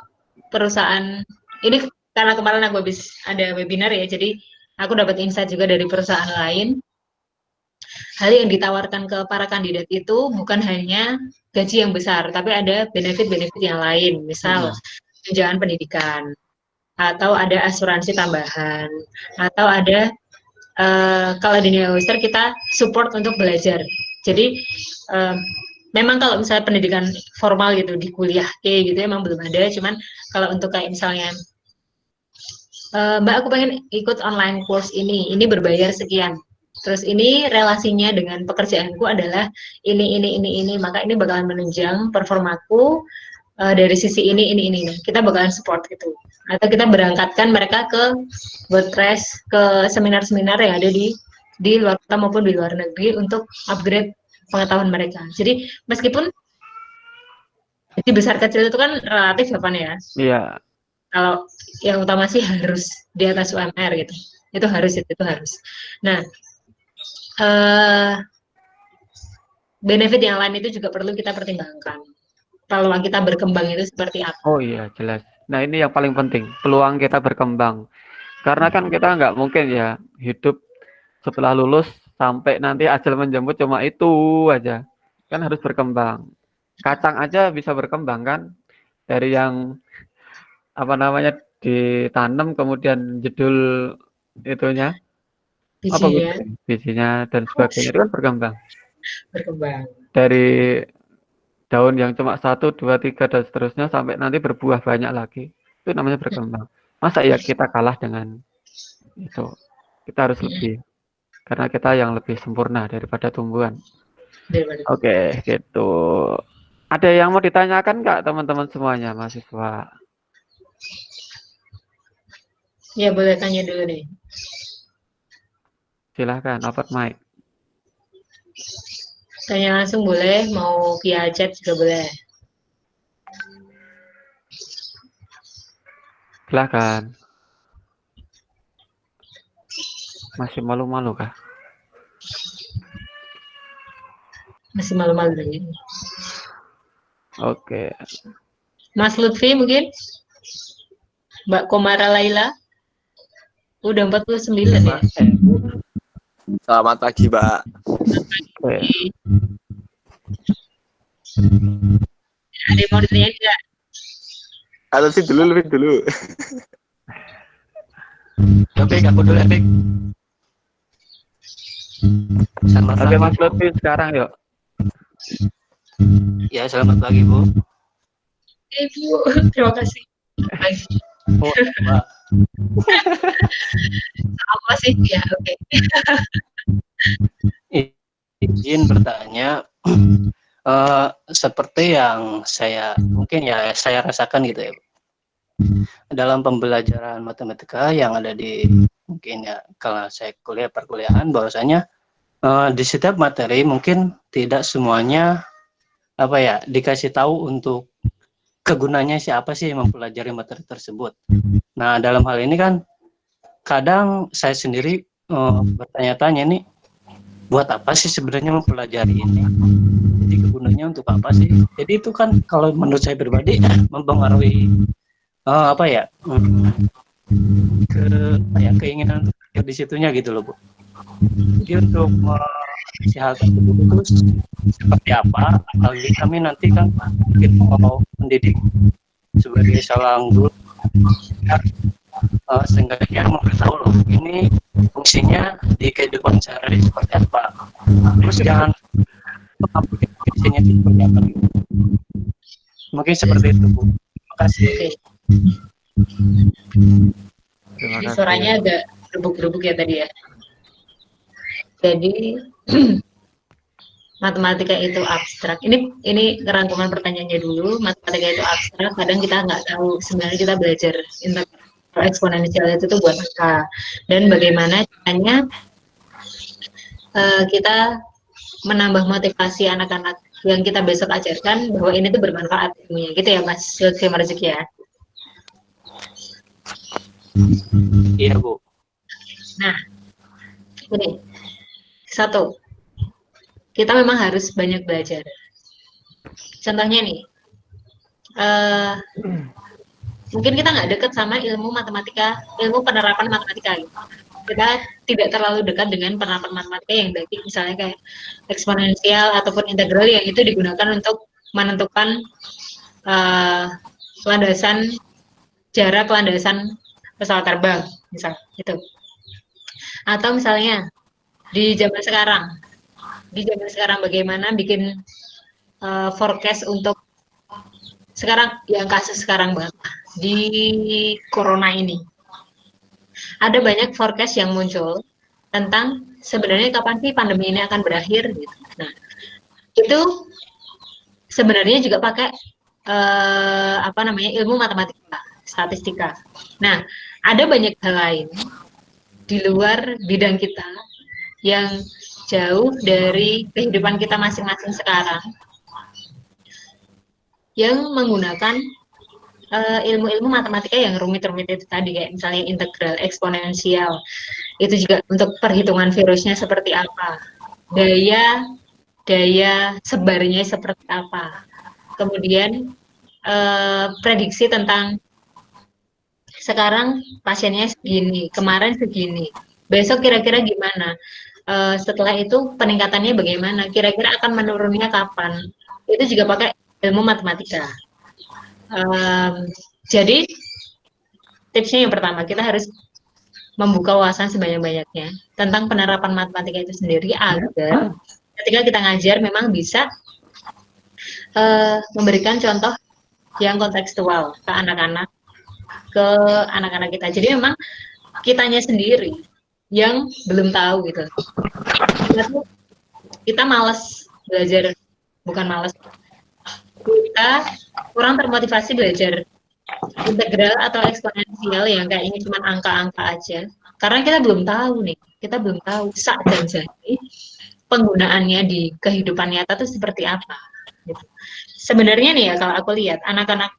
perusahaan ini, karena kemarin aku habis ada webinar ya, jadi aku dapat insight juga dari perusahaan lain. Hal yang ditawarkan ke para kandidat itu bukan hanya gaji yang besar, tapi ada benefit-benefit yang lain, misal Mm-mm. tunjangan pendidikan, atau ada asuransi tambahan, atau ada kalau di New Oyster kita support untuk belajar. Jadi uh, memang kalau misalnya pendidikan formal gitu di kuliah kayak gitu emang belum ada, cuman kalau untuk kayak misalnya Mbak aku pengen ikut online course ini berbayar sekian. Terus ini relasinya dengan pekerjaanku adalah ini, maka ini bakalan menunjang performaku dari sisi ini. Nah, kita bakalan support gitu. Atau kita berangkatkan mereka ke WordPress, ke seminar-seminar yang ada di luar kota maupun di luar negeri untuk upgrade pengetahuan mereka. Jadi meskipun jadi besar kecil itu kan relatif ya Pan ya. Iya, Kalau yang utama sih harus di atas UMR gitu. Itu harus. Nah, eh, benefit yang lain itu juga perlu kita pertimbangkan. Peluang kita berkembang itu seperti apa? oh iya jelas. Nah ini yang paling penting, peluang kita berkembang. Karena kan kita nggak mungkin ya hidup setelah lulus sampai nanti ajal menjemput cuma itu aja. Kan harus berkembang. Kacang aja bisa berkembang kan dari yang apa namanya ditanam kemudian jedul itunya apa Bijinya bijinya dan sebagainya itu kan berkembang berkembang. dari daun yang cuma 1, 2, 3 dan seterusnya sampai nanti berbuah banyak lagi itu namanya berkembang. Masa ya kita kalah dengan itu, kita harus lebih karena kita yang lebih sempurna daripada tumbuhan. Daripada Oke gitu, ada yang mau ditanyakan nggak teman-teman semuanya mahasiswa? Ya boleh tanya dulu nih. Silahkan, open mic. Tanya langsung boleh, mau via chat juga boleh. Silahkan. Masih malu-malu kah? Masih malu-malu nanya. Oke. Mas Lutfi mungkin? Mbak Komara Laila? Udah 49 ya? Bu. Selamat pagi, Mbak. Oke. Ada yang mau ditanya enggak? Atau sih dulu, lebih dulu. Epic, aku dulu Epic. Selamat Oke, pagi, Mas Bu. Lutfi sekarang yuk. Ya, selamat pagi, Bu. Ibu, terima kasih. Oh, Mbak. Apa sih? Ya, oke. Izin bertanya, seperti yang mungkin saya rasakan gitu ya, Bu. Dalam pembelajaran matematika yang ada di mungkin ya kalau saya kuliah perkuliahan, bahwasanya di setiap materi mungkin tidak semuanya dikasih tahu untuk kegunanya siapa sih yang mempelajari materi tersebut. Nah, dalam hal ini kan kadang saya sendiri bertanya-tanya nih, buat apa sih sebenarnya mempelajari ini? Jadi kegunaannya untuk apa sih? Jadi itu kan kalau menurut saya pribadi mempengaruhi keinginan untuk belajar di situnya gitu loh, Bu. Jadi untuk si hal tersebut itu seperti apa? Apalagi kami nanti kan mungkin mau mendidik sebagai seorang guru, seenggaknya memberitahu loh ini fungsinya di kehidupan sehari seperti apa. Terus jangan fungsinya seperti apa gitu. Mungkin seperti itu, Bu. Terima kasih. Oke. Terima Ini kasih. suaranya agak rebuk-rebuk ya tadi ya. Jadi matematika itu abstrak. Ini rangkuman pertanyaannya dulu. Matematika itu abstrak. Kadang kita nggak tahu sebenarnya kita belajar integral eksponensial itu tuh buat apa dan bagaimana caranya kita menambah motivasi anak-anak yang kita besok ajarkan bahwa ini tuh bermanfaat ilmunya. Gitu ya, Mas Lutfi Marzuki ya. Iya, Bu. Nah, ini satu, kita memang harus banyak belajar. Contohnya nih, mungkin kita nggak deket sama ilmu matematika, ilmu penerapan matematika gitu. Kita tidak terlalu dekat dengan penerapan matematika yang basic, misalnya kayak eksponensial ataupun integral yang itu digunakan untuk menentukan landasan jarak landasan pesawat terbang, misal itu. Atau misalnya di zaman sekarang bagaimana bikin forecast untuk sekarang yang kasus sekarang banget di corona ini. Ada banyak forecast yang muncul tentang sebenarnya kapan sih pandemi ini akan berakhir gitu. Nah, itu sebenarnya juga pakai ilmu matematika, statistika. Nah, ada banyak hal lain di luar bidang kita yang jauh dari kehidupan kita masing-masing sekarang yang menggunakan ilmu-ilmu matematika yang rumit-rumit itu tadi, kayak misalnya integral, eksponensial, itu juga untuk perhitungan virusnya seperti apa, daya sebarnya seperti apa, kemudian prediksi tentang sekarang pasiennya segini, kemarin segini, besok kira-kira gimana, setelah itu peningkatannya bagaimana, kira-kira akan menurunnya kapan, itu juga pakai ilmu matematika. Jadi tipsnya yang pertama, kita harus membuka wawasan sebanyak-banyaknya tentang penerapan matematika itu sendiri agar ketika kita ngajar memang bisa memberikan contoh yang kontekstual ke anak-anak kita. Jadi memang kitanya sendiri yang belum tahu gitu. Kita malas belajar, bukan malas. Kita kurang termotivasi belajar integral atau eksponensial yang kayak ini cuma angka-angka aja. Karena kita belum tahu nih, kita belum tahu sak dan jadi penggunaannya di kehidupan nyata itu seperti apa. Gitu. Sebenarnya nih ya kalau aku lihat anak-anak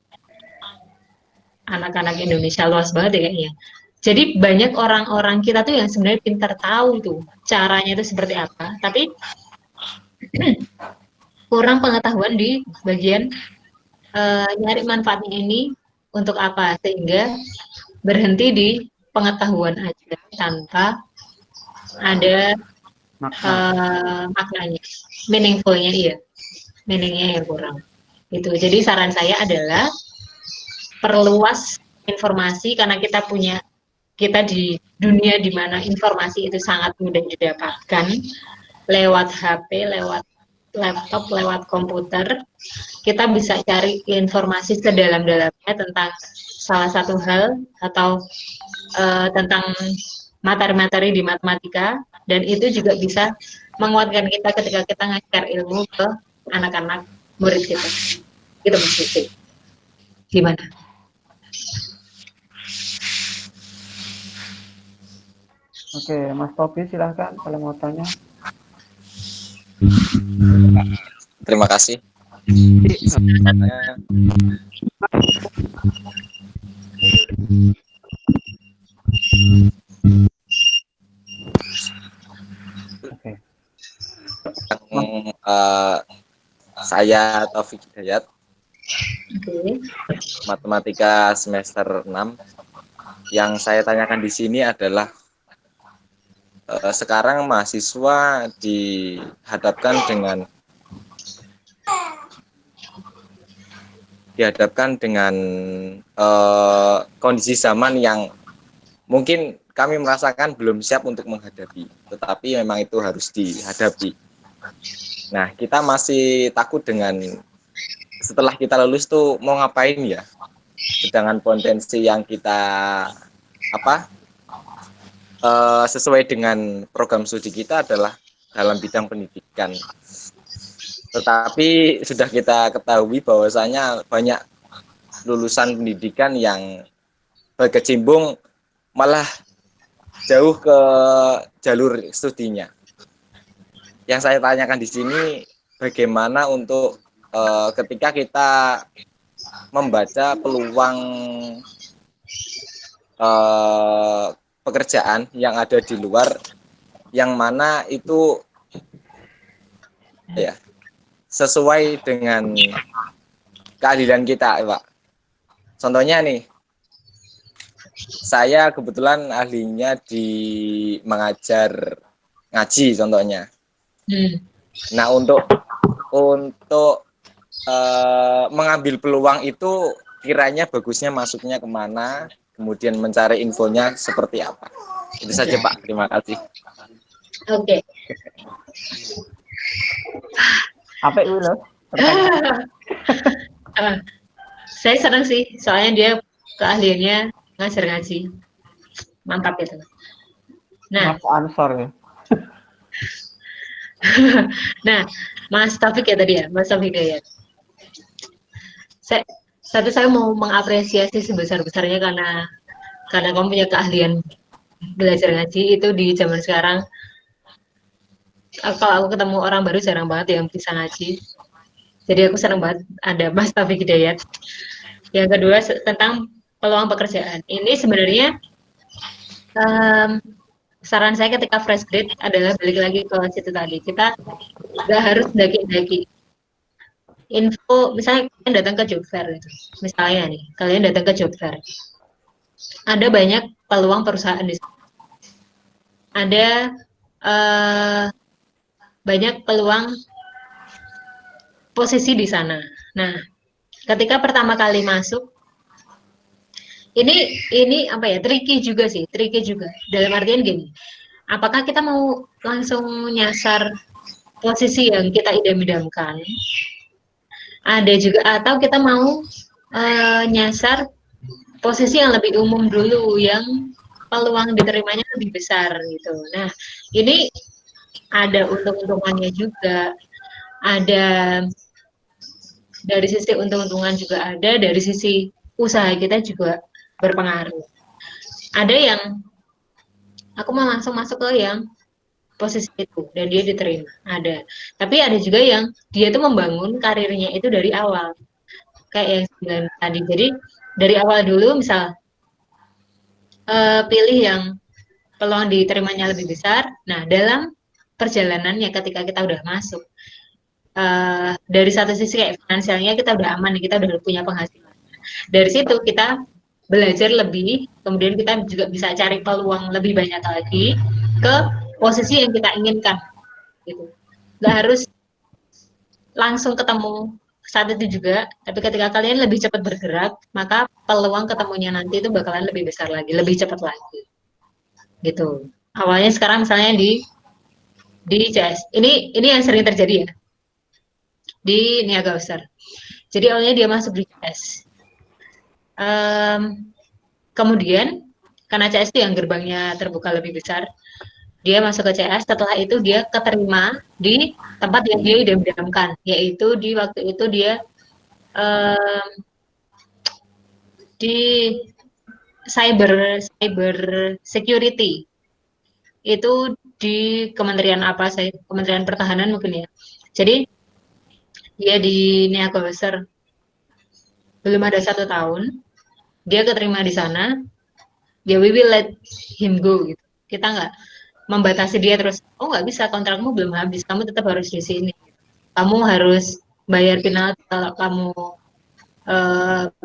Indonesia luas banget ya kayaknya. Jadi banyak orang-orang kita tuh yang sebenarnya pintar tahu tuh caranya itu seperti apa, tapi kurang pengetahuan di bagian nyari manfaatnya ini untuk apa, sehingga berhenti di pengetahuan aja tanpa ada Makna. maknanya, meaningfulnya, iya, meaningnya yang kurang. Gitu. Jadi saran saya adalah perluas informasi karena kita di dunia di mana informasi itu sangat mudah didapatkan lewat HP, lewat laptop, lewat komputer. Kita bisa cari informasi sedalam-dalamnya tentang salah satu hal atau tentang materi-materi di matematika, dan itu juga bisa menguatkan kita ketika kita nge-share ilmu ke anak-anak murid kita. Gitu Mas Sisi. Gimana? Oke, Mas Tobi silahkan kalau mau tanya. Terima kasih. Oke. Saya Taufik Hidayat, Oke. matematika semester 6. Yang saya tanyakan di sini adalah sekarang mahasiswa dihadapkan dengan kondisi zaman yang mungkin kami merasakan belum siap untuk menghadapi, tetapi memang itu harus dihadapi. Nah, kita masih takut dengan setelah kita lulus tuh mau ngapain ya, sedangkan potensi yang kita sesuai dengan program studi kita adalah dalam bidang pendidikan. Tetapi sudah kita ketahui bahwasanya banyak lulusan pendidikan yang berkecimpung malah jauh ke jalur studinya. Yang saya tanyakan di sini, bagaimana untuk ketika kita membaca peluang pekerjaan yang ada di luar, yang mana itu ya sesuai dengan keahlian kita, Pak. Contohnya nih, saya kebetulan ahlinya di mengajar ngaji contohnya. Nah, untuk mengambil peluang itu kiranya bagusnya masuknya kemana, kemudian mencari infonya seperti apa. Itu saja Pak, terima kasih. Oke. Apa itu loh? Saya senang sih, soalnya dia keahliannya ngajar ngaji. Mantap itu. Nah, Mas Ansor ya. nah, Mas Taufik ya tadi ya, Mas Taufik ya. Saya mau mengapresiasi sebesar-besarnya karena kamu punya keahlian belajar ngaji itu di zaman sekarang. Kalau aku ketemu orang baru jarang banget yang bisa ngaji. Jadi aku senang banget ada Mas Taufik Hidayat. Yang kedua tentang peluang pekerjaan. Ini sebenarnya saran saya ketika fresh grade adalah balik lagi ke situ tadi. Kita nggak harus daki-daki. Info, misalnya kalian datang ke job fair gitu. Misalnya nih, kalian datang ke job fair. Ada banyak peluang perusahaan di sana. Ada banyak peluang posisi di sana. Nah, ketika pertama kali masuk, ini apa ya, tricky juga. Dalam artian gini, apakah kita mau langsung nyasar posisi yang kita idam-idamkan? Ada juga, atau kita mau nyasar posisi yang lebih umum dulu, yang peluang diterimanya lebih besar gitu. Nah, ini ada untung-untungannya juga, ada dari sisi untung-untungan juga ada, dari sisi usaha kita juga berpengaruh. Ada yang aku mau langsung masuk ke yang posisi itu dan dia diterima, ada. Tapi ada juga yang dia tuh membangun karirnya itu dari awal, kayak yang sembilan tadi. Jadi dari awal dulu, misal pilih yang peluang diterimanya lebih besar. Nah, dalam perjalanannya ketika kita udah masuk, dari satu sisi kayak finansialnya kita udah aman, kita udah punya penghasilan. Dari situ kita belajar lebih, kemudian kita juga bisa cari peluang lebih banyak lagi ke posisi yang kita inginkan. Gitu. Nggak harus langsung ketemu saat itu juga, tapi ketika kalian lebih cepat bergerak, maka peluang ketemunya nanti itu bakalan lebih besar lagi, lebih cepat lagi. Gitu. Awalnya sekarang misalnya di CS. Ini yang sering terjadi ya. Di Niaga Besar. Jadi awalnya dia masuk di CS. Kemudian karena CS itu yang gerbangnya terbuka lebih besar, dia masuk ke CS. Setelah itu dia keterima di tempat yang dia idam-idamkan, yaitu di waktu itu dia di cyber security. Itu di Kementerian apa, saya Kementerian Pertahanan mungkin ya. Jadi dia di Niaga Besar belum ada 1 tahun, dia keterima di sana, ya we will let him go gitu. Kita nggak membatasi dia terus, oh nggak bisa, kontrakmu belum habis, kamu tetap harus di sini. Kamu harus bayar penalti kalau kamu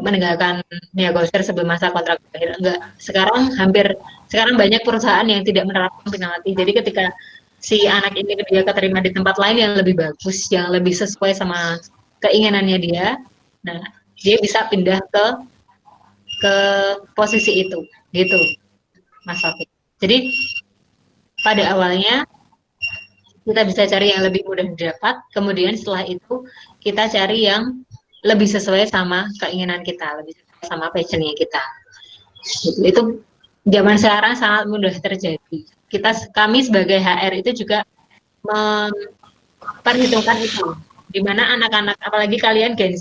meninggalkan Niaga Besar sebelum masa kontrak berakhir. Enggak. Sekarang banyak perusahaan yang tidak menerapkan penalti. Jadi ketika si anak ini dia keterima di tempat lain yang lebih bagus, yang lebih sesuai sama keinginannya dia, nah dia bisa pindah ke posisi itu, gitu, Mas Taufik. Jadi pada awalnya kita bisa cari yang lebih mudah didapat, kemudian setelah itu kita cari yang lebih sesuai sama keinginan kita, lebih sesuai sama passionnya kita. Itu zaman sekarang sangat mudah terjadi. Kami sebagai HR itu juga memperhitungkan itu, di mana anak-anak, apalagi kalian Gen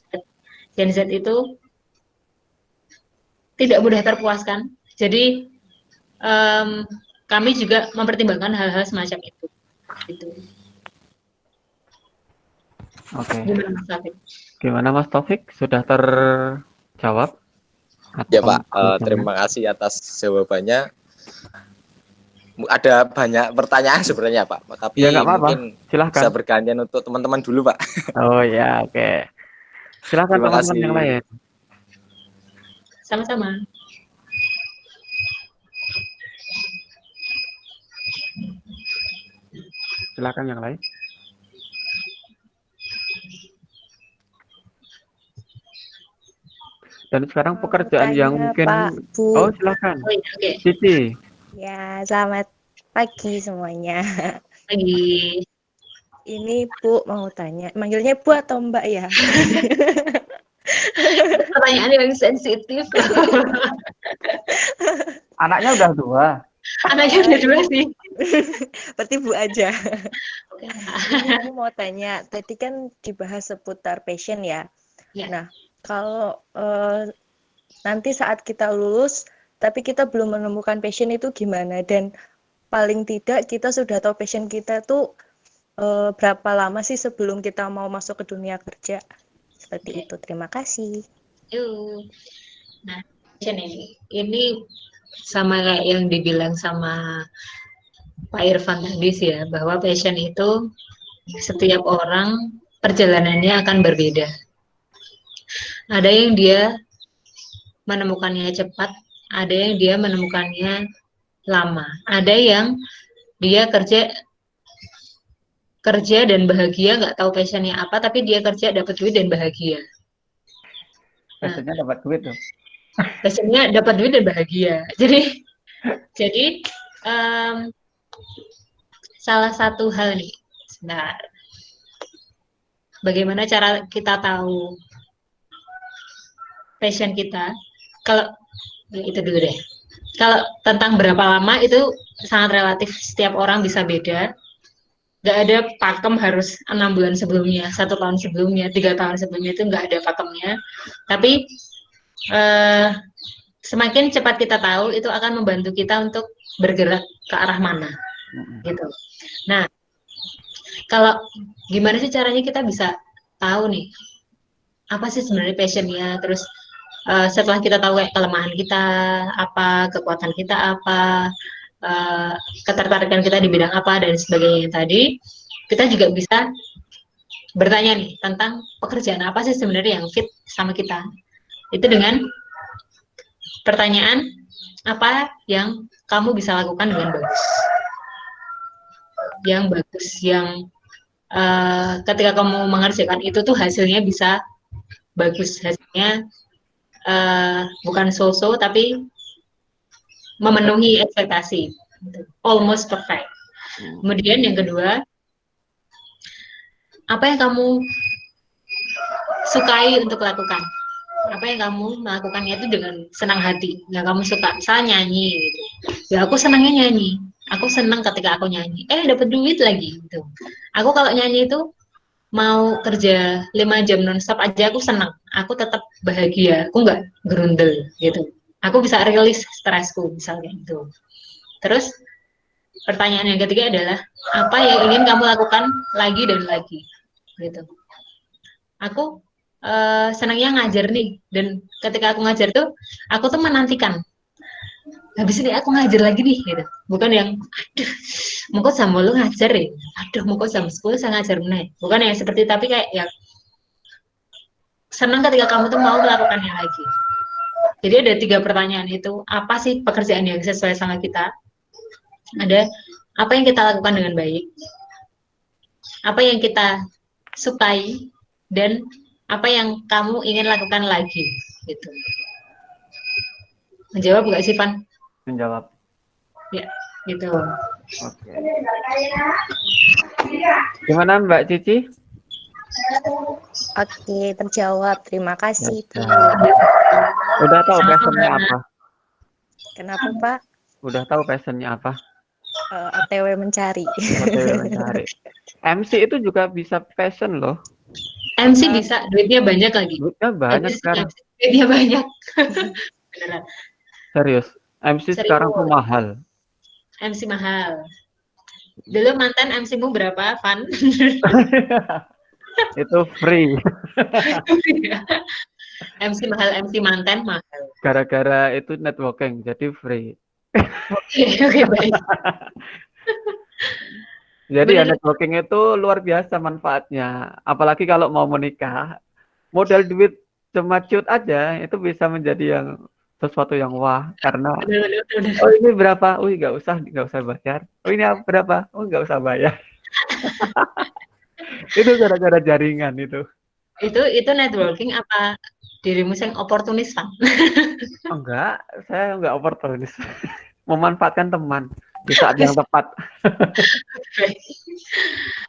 Z itu tidak mudah terpuaskan. Jadi kami juga mempertimbangkan hal-hal semacam itu. Gitu. Oke. Gimana Mas Taufik? Gimana Mas Taufik? Sudah terjawab? Ya Pak, terima kasih atas jawabannya. Ada banyak pertanyaan sebenarnya Pak, tapi ya, mungkin silahkan. bisa bergantian untuk teman-teman dulu Pak. Oh ya, oke. Silahkan Terima teman-teman kasih. yang lain. Sama-sama. Silakan yang lain. Dan sekarang pekerjaan yang mungkin Pak, Bu. Oh, silakan. Oh, iya, oke. Cici. Ya, selamat pagi semuanya. Pagi. Ini Bu mau tanya, manggilnya Bu atau Mbak ya? Pertanyaan yang sensitif. Anaknya udah 2. Anaknya udah 2 sih. Berarti Bu aja. Oke. Ini aku mau tanya, tadi kan dibahas seputar passion ya. Ya. Nah, kalau nanti saat kita lulus, tapi kita belum menemukan passion itu gimana? Dan paling tidak kita sudah tahu passion kita tuh berapa lama sih sebelum kita mau masuk ke dunia kerja? Seperti itu. Terima kasih. Yuk. Nah, passion ini sama kayak yang dibilang sama Pak Irfan tadi sih ya, bahwa passion itu setiap orang perjalanannya akan berbeda. Ada yang dia menemukannya cepat, ada yang dia menemukannya lama, ada yang dia kerja dan bahagia, nggak tahu passionnya apa, tapi dia kerja dapat duit dan bahagia. Passionnya dapat duit tuh. Passionnya dapat duit dan bahagia. Jadi salah satu hal nih, sebentar. Bagaimana cara kita tahu passion kita? Kalau itu dulu deh. Kalau tentang berapa lama itu sangat relatif, setiap orang bisa beda. Nggak ada pakem harus 6 bulan sebelumnya, 1 tahun sebelumnya, 3 tahun sebelumnya, itu nggak ada pakemnya. Tapi eh, semakin cepat kita tahu itu akan membantu kita untuk bergerak ke arah mana gitu. Nah, kalau gimana sih caranya kita bisa tahu nih apa sih sebenarnya passionnya, terus setelah kita tahu kayak kelemahan kita apa, kekuatan kita apa, eh, ketertarikan kita di bidang apa dan sebagainya tadi, kita juga bisa bertanya nih tentang pekerjaan apa sih sebenarnya yang fit sama kita. Itu dengan pertanyaan apa yang kamu bisa lakukan dengan bagus, yang ketika kamu mengerjakan itu tuh hasilnya bisa bagus, hasilnya bukan so-so tapi memenuhi ekspektasi, almost perfect. Kemudian yang kedua, apa yang kamu sukai untuk lakukan, apa yang kamu melakukannya itu dengan senang hati, yang kamu suka, misalnya nyanyi gitu, ya aku senangnya nyanyi, aku senang ketika aku nyanyi, dapat duit lagi gitu. Aku kalau nyanyi itu mau kerja 5 jam nonstop aja aku senang, aku tetap bahagia, aku nggak gerundel gitu, aku bisa rilis stresku misalnya gitu. Terus pertanyaan yang ketiga adalah apa yang ingin kamu lakukan lagi dan lagi gitu. Aku senangnya ngajar nih, dan ketika aku ngajar tuh aku tuh menantikan habis ini aku ngajar lagi nih gitu, bukan yang aduh mau kok sama lu ngajar ya, aduh mau kok jam 10 saya ngajar nih, bukan yang seperti, tapi kayak yang senang ketika kamu tuh mau melakukannya lagi. Jadi ada 3 pertanyaan itu, apa sih pekerjaan yang sesuai sama kita, ada apa yang kita lakukan dengan baik, apa yang kita sukai, dan apa yang kamu ingin lakukan lagi gitu. Menjawab nggak sih, Van? Menjawab. Ya, gitu. Oke. Gimana Mbak Cici? Oke, terjawab. Terima kasih, Bu. Udah tahu Sama-sama. passionnya apa? Kenapa, Pak? Udah tahu passionnya apa? OTW mencari. OTW mencari. MC itu juga bisa passion loh. MC bisa, duitnya banyak lagi. Duitnya banyak sekarang. Duitnya banyak. Beneran. Serius. MC Serius. sekarang tuh mahal. MC mahal. Dulu mantan MC-mu berapa, Van? Itu free. MC mahal, MC mantan mahal. Gara-gara itu networking, jadi free. Oke, baik. Jadi ya Bener. networking itu luar biasa manfaatnya. Apalagi kalau mau menikah, modal duit cuma cut aja itu bisa menjadi yang sesuatu yang wah, karena Bener. oh ini berapa? Oh nggak usah bayar. Oh ini berapa? Oh nggak usah bayar. Itu gara-gara jaringan itu. Itu networking apa dirimu yang oportunis, Van? Enggak, saya enggak oportunis. Memanfaatkan teman di saat yang tepat.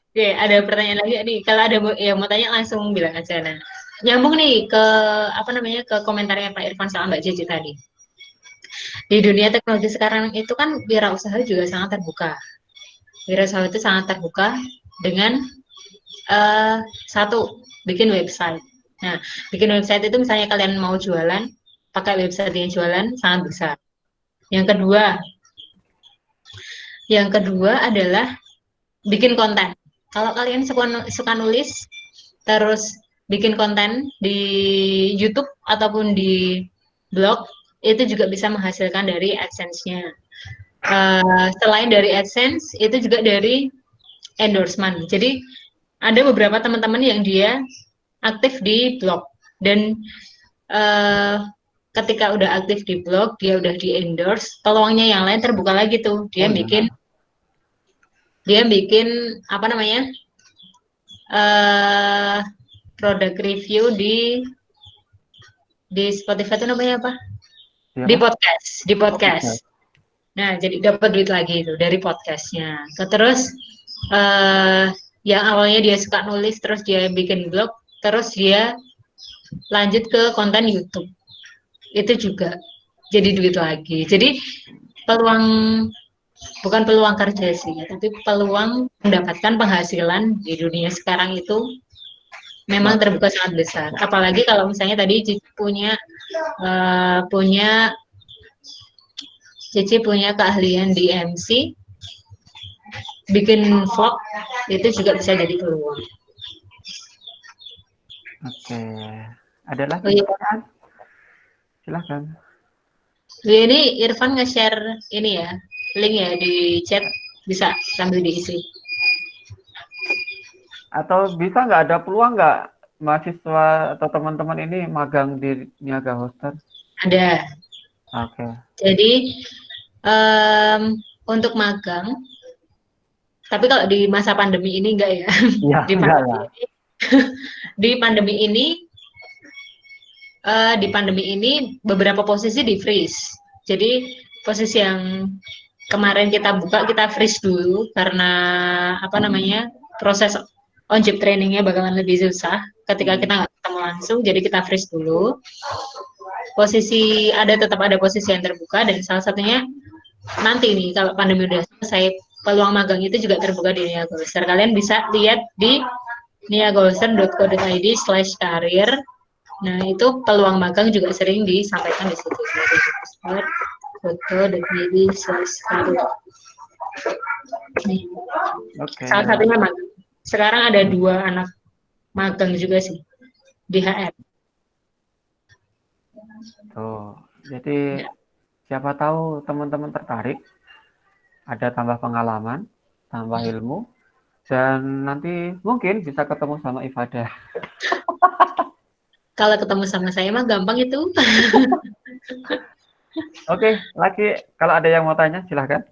Oke, ada pertanyaan lagi nih. Kalau ada yang mau tanya langsung bilang aja. Nah, nyambung nih ke ke komentarnya Pak Irfan sama Mbak Cici tadi. Di dunia teknologi sekarang itu kan wirausaha juga sangat terbuka. Wirausaha itu sangat terbuka dengan satu, bikin website. Nah, bikin website itu misalnya kalian mau jualan, pakai website yang jualan sangat bisa. Yang kedua adalah bikin konten. Kalau kalian suka nulis, terus bikin konten di YouTube ataupun di blog, itu juga bisa menghasilkan dari AdSense-nya. Selain dari AdSense, itu juga dari endorsement. Jadi ada beberapa teman-teman yang dia aktif di blog, dan ketika udah aktif di blog, dia udah di endorse, peluangnya yang lain terbuka lagi tuh. Dia bikin apa namanya, produk review di Spotify itu namanya apa? Ya. Di podcast. Nah, jadi dapat duit lagi itu dari podcastnya. Terus yang awalnya dia suka nulis, terus dia bikin blog, terus dia lanjut ke konten YouTube. Itu juga jadi duit lagi. Jadi bukan peluang kerja sih, tapi peluang mendapatkan penghasilan di dunia sekarang itu memang terbuka sangat besar. Apalagi kalau misalnya tadi Cici punya keahlian di MC, bikin vlog itu juga bisa jadi peluang. Oke. Ada lagi Oh iya, pertanyaan? Silakan. ini Irfan nge-share ini ya, link ya di chat, bisa sambil diisi. Atau bisa nggak ada peluang nggak mahasiswa atau teman-teman ini magang di Niaga Hoster? Ada. Oke. Jadi untuk magang, tapi kalau di masa pandemi ini enggak ya. Iya, Di enggak pandemi lah. ini, di pandemi ini beberapa posisi di freeze. Jadi posisi yang kemarin kita buka, kita freeze dulu karena proses on job trainingnya bakalan lebih susah ketika kita nggak ketemu langsung. Jadi kita freeze dulu. Tetap ada posisi yang terbuka, dan salah satunya nanti nih kalau pandemi udah selesai, peluang magang itu juga terbuka di Niaga Hoster. Kalian bisa lihat di niagahoster.co.id/karir. Nah, itu peluang magang juga sering disampaikan di situ. niagahoster.co.id/karir. Oke. Salah satunya magang. Sekarang ada 2 anak magang juga sih di HR. Tuh. Jadi siapa tahu teman-teman tertarik, ada tambah pengalaman, tambah ilmu, dan nanti mungkin bisa ketemu sama Ifadah. Kalau ketemu sama saya mah gampang itu. Oke, lagi kalau ada yang mau tanya silahkan.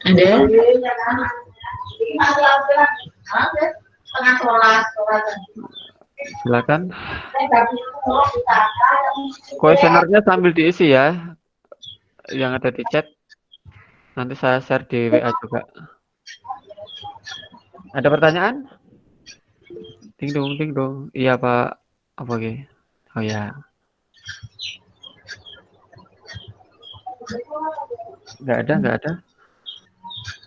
Ada. Silakan. Kuesionernya sambil diisi ya, yang ada di chat. Nanti saya share di WA juga. Ada pertanyaan? Ding dong. Iya Pak. Apa gitu? Oh ya. Nggak ada.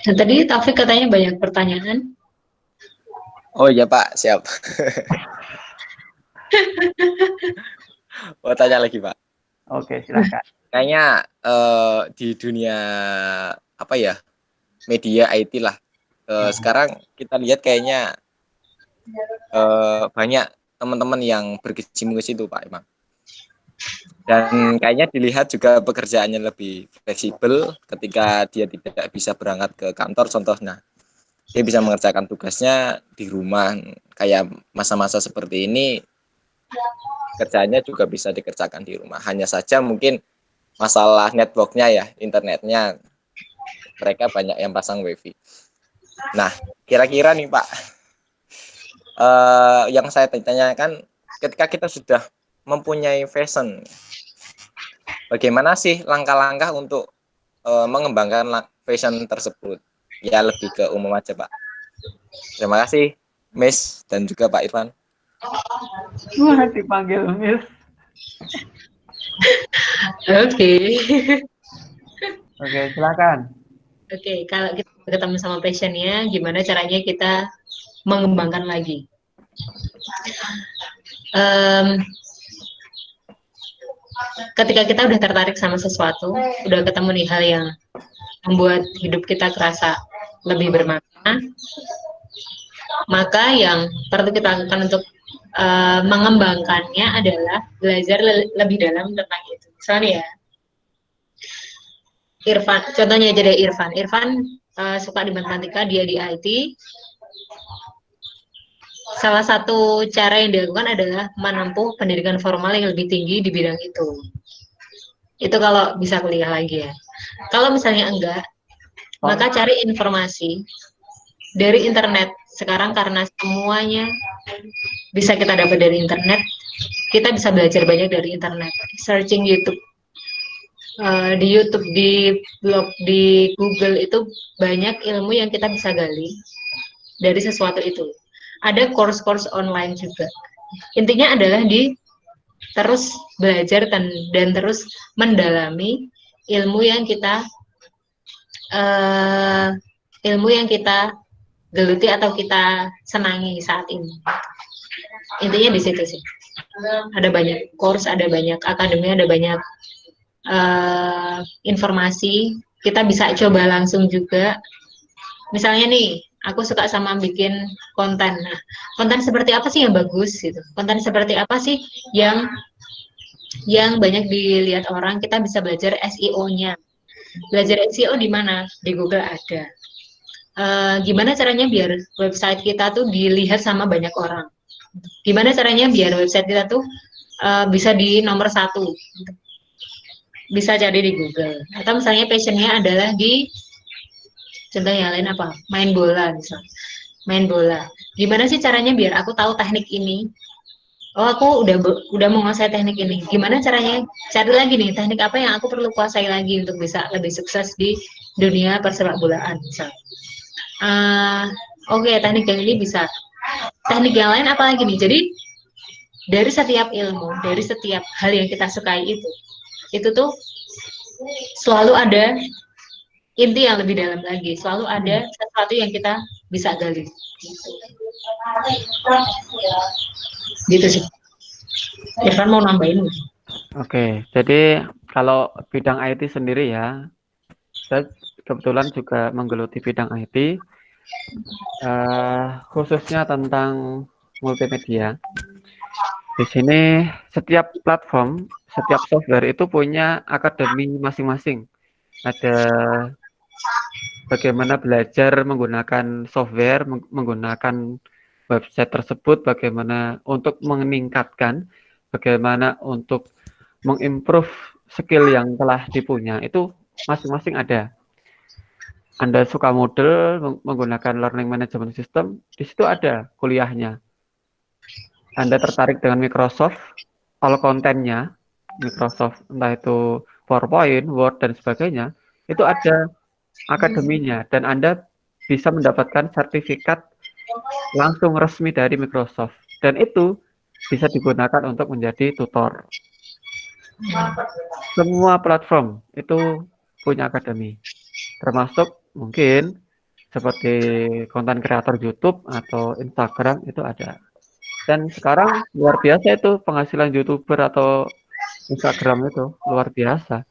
Dan tadi Taufik katanya banyak pertanyaan. Oh iya Pak, siap. Mau tanya lagi Pak. Oke, silakan. Kayaknya di dunia media IT lah. Sekarang kita lihat kayaknya banyak teman-teman yang berkecimpung ke situ Pak Imam. Dan kayaknya dilihat juga pekerjaannya lebih fleksibel ketika dia tidak bisa berangkat ke kantor contohnya. Dia bisa mengerjakan tugasnya di rumah. Kayak masa-masa seperti ini kerjaannya juga bisa dikerjakan di rumah. Hanya saja mungkin masalah networknya ya, internetnya mereka banyak yang pasang wifi. Nah, kira-kira nih Pak, yang saya tanyakan, ketika kita sudah mempunyai fashion, bagaimana sih langkah-langkah untuk mengembangkan fashion tersebut? Ya lebih ke umum aja Pak. Terima kasih Miss dan juga Pak Irfan. Wah, dipanggil Miss. Oke. Oke, silakan. Oke, kalau kita ketemu sama passionnya, gimana caranya kita mengembangkan lagi? Ketika kita udah tertarik sama sesuatu, udah ketemu nih hal yang membuat hidup kita terasa lebih bermakna, maka yang perlu kita lakukan untuk mengembangkannya adalah belajar lebih dalam tentang itu. Misalnya ya, Irfan, contohnya aja deh Irfan suka di matematika, dia di IT. Salah satu cara yang dilakukan adalah menempuh pendidikan formal yang lebih tinggi di bidang itu. Itu kalau bisa kuliah lagi ya. Kalau misalnya enggak, maka cari informasi dari internet. Sekarang karena semuanya bisa kita dapat dari internet, kita bisa belajar banyak dari internet. Searching YouTube, di YouTube, di blog, di Google itu banyak ilmu yang kita bisa gali dari sesuatu itu. Ada course-course online juga. Intinya adalah di terus belajar dan terus mendalami ilmu yang kita eh, ilmu yang kita geluti atau kita senangi saat ini. Intinya di situ sih. Ada banyak course, ada banyak akademi, ada banyak informasi. Kita bisa coba langsung juga. Misalnya nih, aku suka sama bikin konten. Nah, konten seperti apa sih yang bagus gitu? Konten seperti apa sih yang banyak dilihat orang? Kita bisa belajar SEO-nya. Belajar SEO di mana? Di Google ada. Gimana caranya biar website kita tuh dilihat sama banyak orang? Gimana caranya biar website kita tuh bisa di nomor 1? Bisa cari di Google. Atau misalnya passionnya adalah di, contoh yang lain apa? Main bola misalnya. Main bola. Gimana sih caranya biar aku tahu teknik ini? Oh, aku udah menguasai teknik ini. Gimana caranya? Cari lagi nih teknik apa yang aku perlu kuasai lagi untuk bisa lebih sukses di dunia persepak bolaan misalnya. Oke, teknik yang ini bisa. Teknik yang lain apa lagi nih? Jadi dari setiap ilmu, dari setiap hal yang kita sukai itu tuh selalu ada inti yang lebih dalam lagi. Selalu ada sesuatu yang kita bisa gali. Gitu sih. Irfan mau nambahin? Oke, jadi kalau bidang IT sendiri ya, saya kebetulan juga menggeluti bidang IT, khususnya tentang multimedia. Di sini setiap platform, setiap software itu punya akademi masing-masing. Ada bagaimana belajar menggunakan software, menggunakan website tersebut, bagaimana untuk meningkatkan, bagaimana untuk mengimprove skill yang telah dipunya, itu masing-masing ada. Anda suka model menggunakan learning management system, di situ ada kuliahnya. Anda tertarik dengan Microsoft, kalau kontennya Microsoft, entah itu PowerPoint, Word, dan sebagainya, itu ada akademinya, dan Anda bisa mendapatkan sertifikat langsung resmi dari Microsoft, dan itu bisa digunakan untuk menjadi tutor. Semua platform itu punya akademi, termasuk mungkin seperti konten kreator YouTube atau Instagram itu ada. Dan sekarang luar biasa itu penghasilan YouTuber atau Instagram itu luar biasa.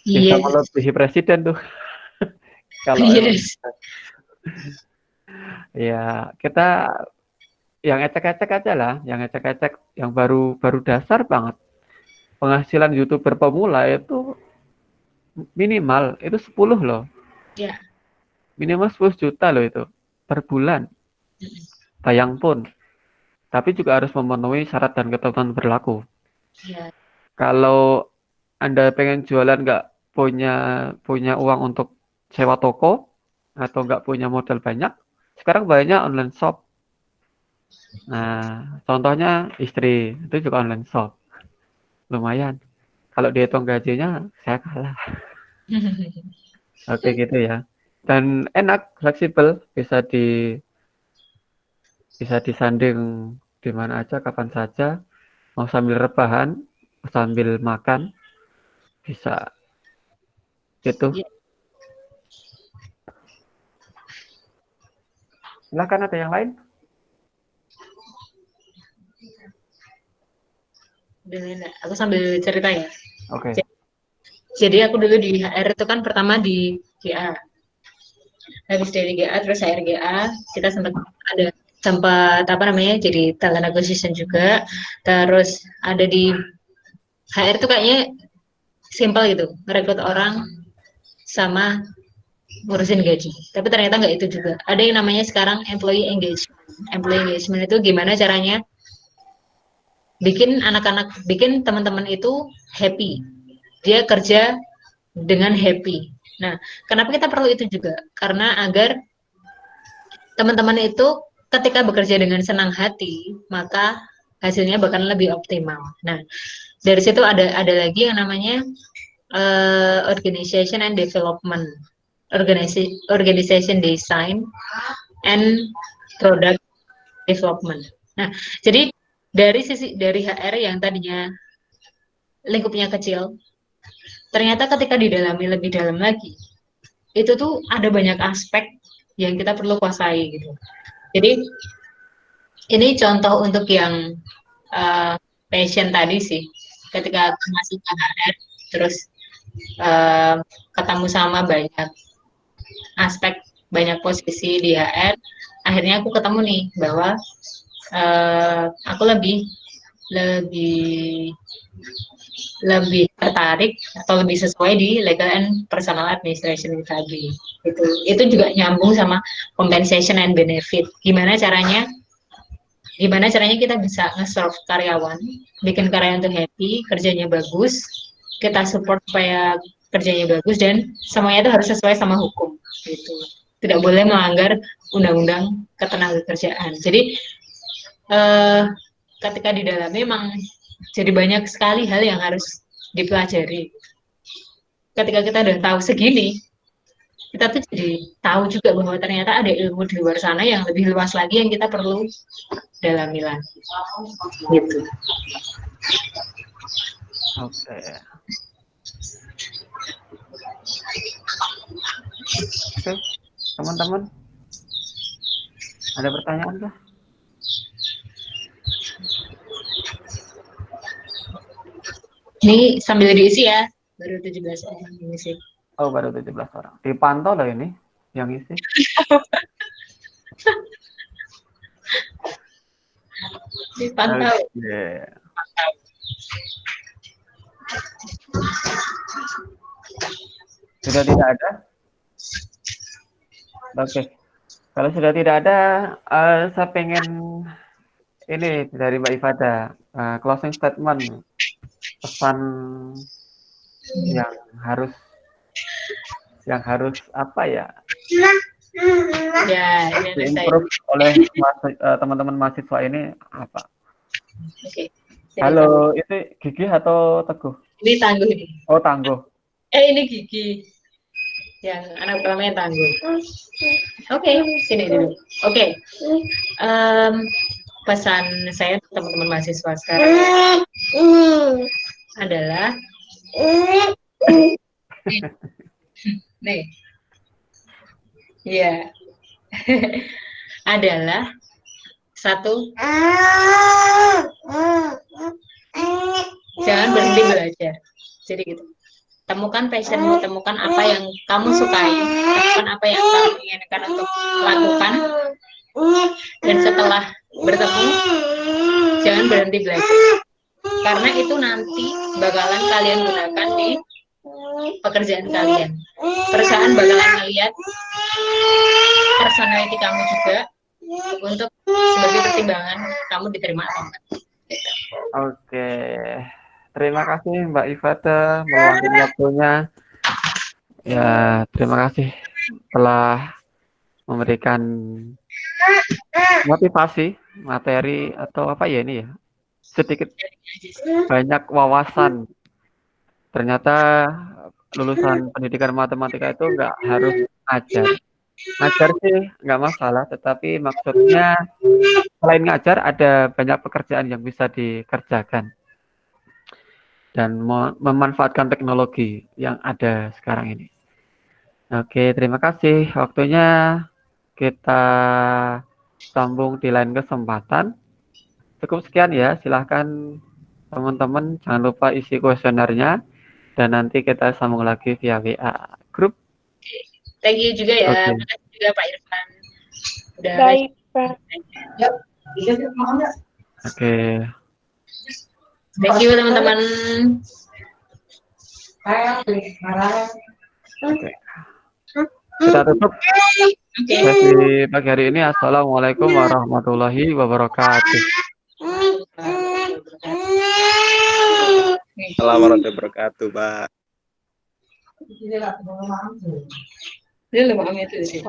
Bisa Yes. melebihi presiden tuh. Kalau Yes. ya kita yang ecek-ecek aja lah, yang ecek-ecek yang baru dasar banget. Penghasilan YouTuber pemula itu minimal itu 10 loh. Ya. Minimal 10 juta loh itu per bulan. Bayang pun. Tapi juga harus memenuhi syarat dan ketentuan berlaku. Ya. Kalau Anda pengen jualan nggak punya uang untuk sewa toko atau nggak punya modal banyak, sekarang banyak online shop. Nah, contohnya istri itu juga online shop. Lumayan. Kalau dihitung gajinya, saya kalah. Oke gitu ya. Dan enak, fleksibel, bisa disanding di mana aja, kapan saja. Mau sambil rebahan, sambil makan, bisa. Gitu. Ya. Silahkan, ada yang lain? Aku sambil cerita ya. Oke. Jadi aku dulu di HR itu kan pertama di GA. Habis dari GA terus HRGA, kita sempat apa namanya jadi talent acquisition juga. Terus ada di HR itu kayaknya simpel gitu, merekrut orang sama ngurusin gaji. Tapi ternyata nggak itu juga. Ada yang namanya sekarang employee engagement. Employee engagement itu gimana caranya bikin teman-teman itu happy. Dia kerja dengan happy. Nah, kenapa kita perlu itu juga? Karena agar teman-teman itu ketika bekerja dengan senang hati, maka hasilnya bakal lebih optimal. Nah, dari situ ada lagi yang namanya organization and development, organization design and product development. Nah, jadi dari HR yang tadinya lingkupnya kecil. Ternyata ketika didalami lebih dalam lagi, itu tuh ada banyak aspek yang kita perlu kuasai gitu. Jadi ini contoh untuk yang passion tadi sih. Ketika aku masih KHR, terus ketemu sama banyak aspek, banyak posisi di HR, akhirnya aku ketemu nih bahwa aku lebih lebih tertarik atau lebih sesuai di legal and personal administration tadi. Itu juga nyambung sama compensation and benefit. Gimana caranya kita bisa nge-serve karyawan, bikin karyawan tuh happy, kerjanya bagus, kita support supaya kerjanya bagus, dan semuanya itu harus sesuai sama hukum gitu. Tidak boleh melanggar undang-undang ketenagakerjaan. Jadi ketika di dalamnya memang jadi banyak sekali hal yang harus dipelajari. Ketika kita udah tahu segini, kita tuh jadi tahu juga bahwa ternyata ada ilmu di luar sana yang lebih luas lagi yang kita perlu dalami lagi. Gitu. Oke. Oke, teman-teman. Ada pertanyaan kah? Ini sambil diisi ya, baru 17 orang ini sih. Oh, baru 17 orang. Dipantau loh ini yang isi. Dipantau. Oke. Sudah tidak ada? Oke. Kalau sudah tidak ada, saya pengen ini dari Mbak Ifada, closing statement, pesan yang harus apa ya? Ya, ini Diimprove oleh teman-teman mahasiswa ini apa? Oke. Halo, itu Gigi atau Teguh? Ini Tangguh ini. Oh, Tangguh. Ini Gigi. Yang anak pertamanya Tangguh. Oke, sini dulu. Oke. Pesan saya untuk teman-teman mahasiswa sekarang adalah nih. Ya. Adalah satu, jangan berhenti belajar. Jadi gitu. Temukan passionmu, temukan apa yang kamu sukai, temukan apa yang kamu inginkan untuk lakukan, dan setelah bertemu, jangan berhenti belajar. Karena itu nanti bakalan kalian gunakan di pekerjaan kalian. Perusahaan bakalan melihat personality kamu juga untuk sebagai pertimbangan kamu diterima atau enggak. Oke. Terima kasih Mbak Ifada meluangkan waktunya. Ya, terima kasih telah memberikan motivasi, materi atau apa ya ini ya, sedikit banyak wawasan. Ternyata lulusan pendidikan matematika itu nggak harus ngajar. Ngajar sih nggak masalah, tetapi maksudnya selain ngajar ada banyak pekerjaan yang bisa dikerjakan dan memanfaatkan teknologi yang ada sekarang ini. Oke, terima kasih waktunya. Kita sambung di lain kesempatan. Cukup sekian ya, silahkan teman-teman jangan lupa isi kuesionernya dan nanti kita sambung lagi via WA grup. Thank you juga ya, Oke. makasih juga Pak Irfan. Udah Baik, Pak. Oke. Thank you teman-teman. Oke. Kita tutup sesi pagi hari ini. Assalamualaikum warahmatullahi wabarakatuh. Assalamualaikum warahmatullahi wabarakatuh, Pak. Ini lebih malam itu sih.